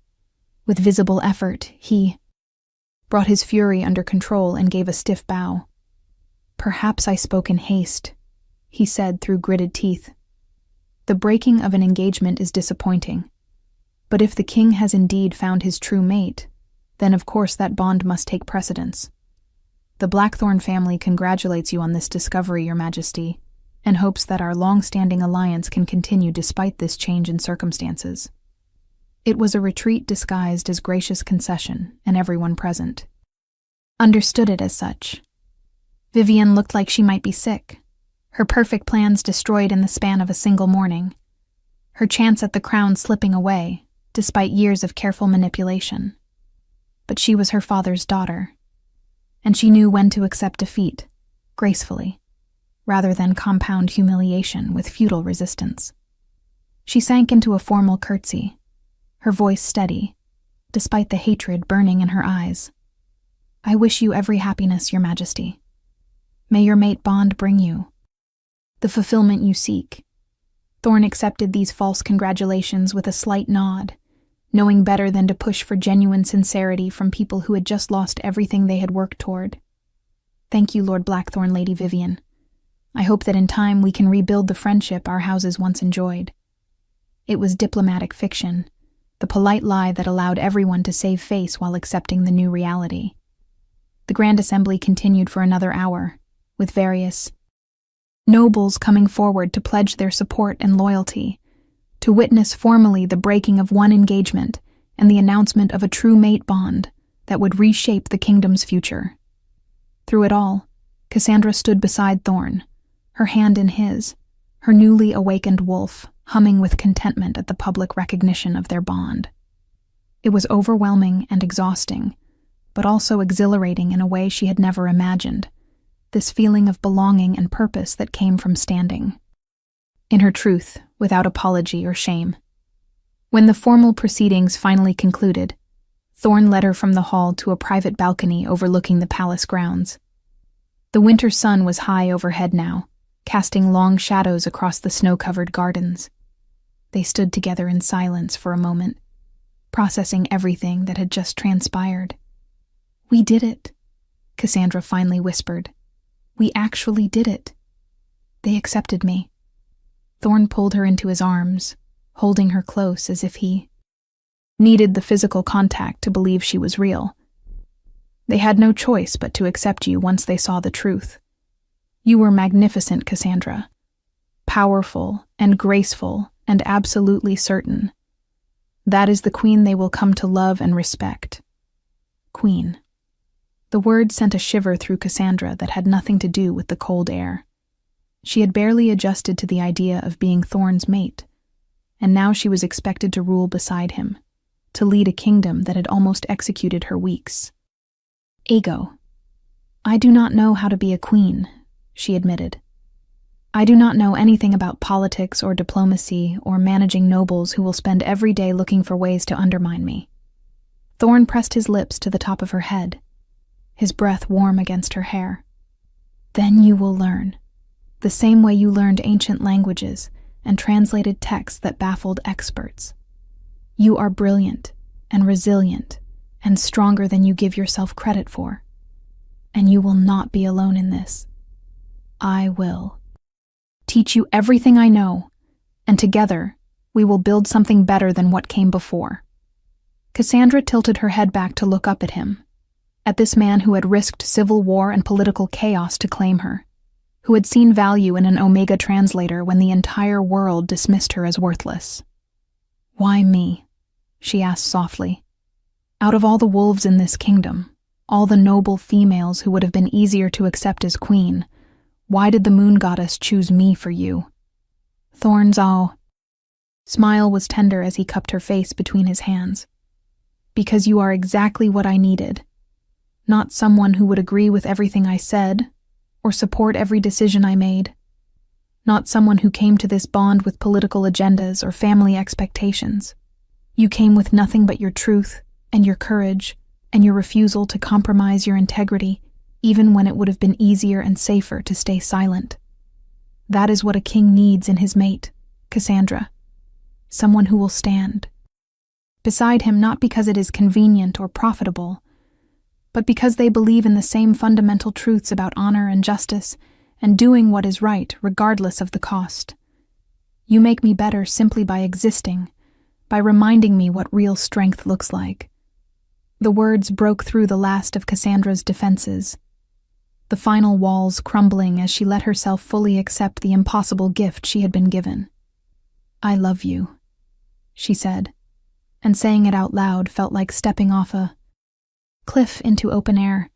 With visible effort, he brought his fury under control and gave a stiff bow. "Perhaps I spoke in haste," he said through gritted teeth. "The breaking of an engagement is disappointing, but if the king has indeed found his true mate, then of course that bond must take precedence. The Blackthorn family congratulates you on this discovery, Your Majesty, and hopes that our long-standing alliance can continue despite this change in circumstances." It was a retreat disguised as gracious concession, and everyone present understood it as such. Vivian looked like she might be sick, her perfect plans destroyed in the span of a single morning, her chance at the crown slipping away, despite years of careful manipulation. But she was her father's daughter, and she knew when to accept defeat, gracefully, rather than compound humiliation with futile resistance. She sank into a formal curtsy, her voice steady, despite the hatred burning in her eyes. "I wish you every happiness, Your Majesty. May your mate bond bring you the fulfillment you seek." Thorn accepted these false congratulations with a slight nod, knowing better than to push for genuine sincerity from people who had just lost everything they had worked toward. "Thank you, Lord Blackthorn, Lady Vivian. I hope that in time we can rebuild the friendship our houses once enjoyed." It was diplomatic fiction, the polite lie that allowed everyone to save face while accepting the new reality. The Grand Assembly continued for another hour, with various nobles coming forward to pledge their support and loyalty, to witness formally the breaking of one engagement and the announcement of a true mate bond that would reshape the kingdom's future. Through it all, Cassandra stood beside Thorn, her hand in his, her newly awakened wolf humming with contentment at the public recognition of their bond. It was overwhelming and exhausting, but also exhilarating in a way she had never imagined, this feeling of belonging and purpose that came from standing in her truth, without apology or shame. When the formal proceedings finally concluded, Thorn led her from the hall to a private balcony overlooking the palace grounds. The winter sun was high overhead now, casting long shadows across the snow-covered gardens. They stood together in silence for a moment, processing everything that had just transpired. "We did it," Cassandra finally whispered. "We actually did it. They accepted me." Thorn pulled her into his arms, holding her close as if he needed the physical contact to believe she was real. "They had no choice but to accept you once they saw the truth. You were magnificent, Cassandra. Powerful and graceful and absolutely certain. That is the queen they will come to love and respect." Queen. The word sent a shiver through Cassandra that had nothing to do with the cold air. She had barely adjusted to the idea of being Thorn's mate, and now she was expected to rule beside him, to lead a kingdom that had almost executed her weeks. Ego. I do not know how to be a queen, she admitted. I do not know anything about politics or diplomacy or managing nobles who will spend every day looking for ways to undermine me. Thorn pressed his lips to the top of her head, his breath warm against her hair. Then you will learn, the same way you learned ancient languages and translated texts that baffled experts. You are brilliant and resilient and stronger than you give yourself credit for. And you will not be alone in this. I will teach you everything I know, and together we will build something better than what came before. Cassandra tilted her head back to look up at him, at this man who had risked civil war and political chaos to claim her, who had seen value in an Omega translator when the entire world dismissed her as worthless. Why me? She asked softly. Out of all the wolves in this kingdom, all the noble females who would have been easier to accept as queen, why did the moon goddess choose me for you? Thorn's smile was tender as he cupped her face between his hands. Because you are exactly what I needed. Not someone who would agree with everything I said, or support every decision I made. Not someone who came to this bond with political agendas or family expectations. You came with nothing but your truth and your courage and your refusal to compromise your integrity, even when it would have been easier and safer to stay silent. That is what a king needs in his mate, Cassandra. Someone who will stand beside him not because it is convenient or profitable, but because they believe in the same fundamental truths about honor and justice and doing what is right regardless of the cost. You make me better simply by existing, by reminding me what real strength looks like. The words broke through the last of Cassandra's defenses, the final walls crumbling as she let herself fully accept the impossible gift she had been given. I love you, she said, and saying it out loud felt like stepping off a cliff into open air,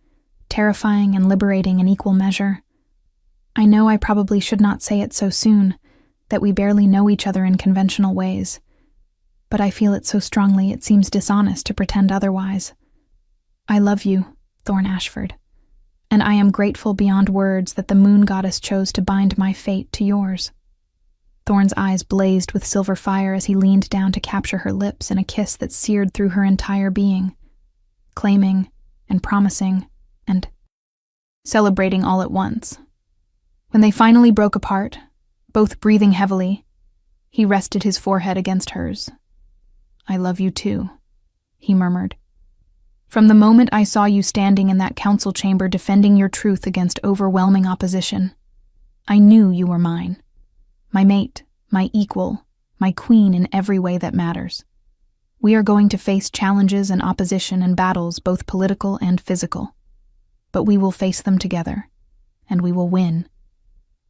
terrifying and liberating in equal measure. I know I probably should not say it so soon, that we barely know each other in conventional ways, but I feel it so strongly it seems dishonest to pretend otherwise. I love you, Thorn Ashford, and I am grateful beyond words that the moon goddess chose to bind my fate to yours. Thorn's eyes blazed with silver fire as he leaned down to capture her lips in a kiss that seared through her entire being, claiming and promising and celebrating all at once. When they finally broke apart, both breathing heavily, he rested his forehead against hers. I love you too, he murmured. From the moment I saw you standing in that council chamber defending your truth against overwhelming opposition, I knew you were mine. My mate, my equal, my queen in every way that matters. We are going to face challenges and opposition and battles, both political and physical. But we will face them together, and we will win,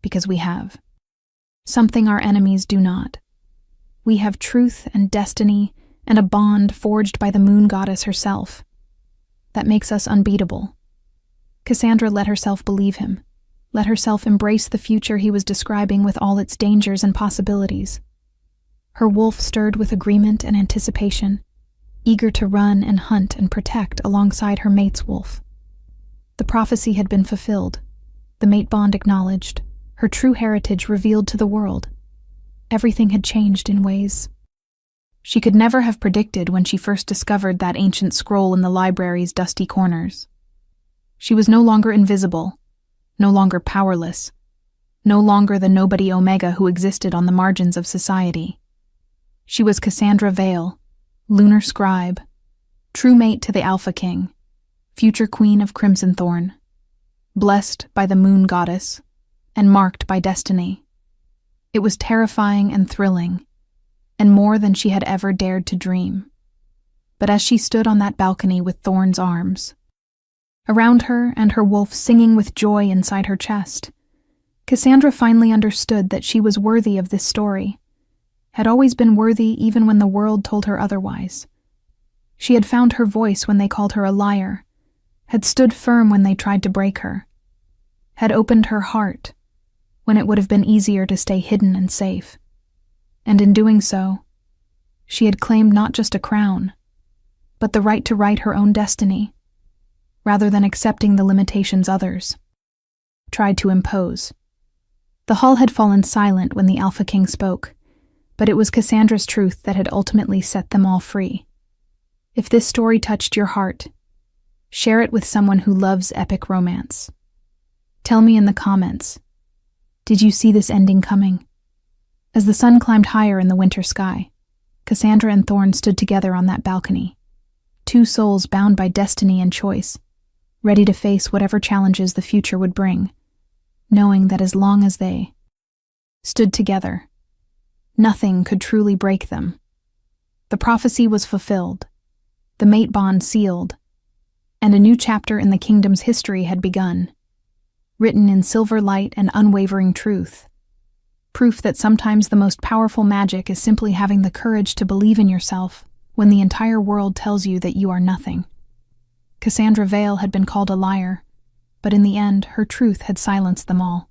because we have something our enemies do not. We have truth and destiny and a bond forged by the moon goddess herself that makes us unbeatable. Cassandra let herself believe him, let herself embrace the future he was describing with all its dangers and possibilities. Her wolf stirred with agreement and anticipation, eager to run and hunt and protect alongside her mate's wolf. The prophecy had been fulfilled, the mate bond acknowledged, her true heritage revealed to the world. Everything had changed in ways she could never have predicted when she first discovered that ancient scroll in the library's dusty corners. She was no longer invisible, no longer powerless, no longer the nobody Omega who existed on the margins of society. She was Cassandra Vale, lunar scribe, true mate to the Alpha King, future queen of Crimson Thorn, blessed by the moon goddess, and marked by destiny. It was terrifying and thrilling, and more than she had ever dared to dream. But as she stood on that balcony with Thorn's arms around her and her wolf singing with joy inside her chest, Cassandra finally understood that she was worthy of this story, had always been worthy even when the world told her otherwise. She had found her voice when they called her a liar, had stood firm when they tried to break her, had opened her heart when it would have been easier to stay hidden and safe. And in doing so, she had claimed not just a crown, but the right to write her own destiny, rather than accepting the limitations others tried to impose. The hall had fallen silent when the Alpha King spoke, but it was Cassandra's truth that had ultimately set them all free. If this story touched your heart, share it with someone who loves epic romance. Tell me in the comments, did you see this ending coming? As the sun climbed higher in the winter sky, Cassandra and Thorn stood together on that balcony, two souls bound by destiny and choice, ready to face whatever challenges the future would bring, knowing that as long as they stood together, nothing could truly break them. The prophecy was fulfilled, the mate bond sealed, and a new chapter in the kingdom's history had begun, written in silver light and unwavering truth. Proof that sometimes the most powerful magic is simply having the courage to believe in yourself when the entire world tells you that you are nothing. Cassandra Vale had been called a liar, but in the end, her truth had silenced them all.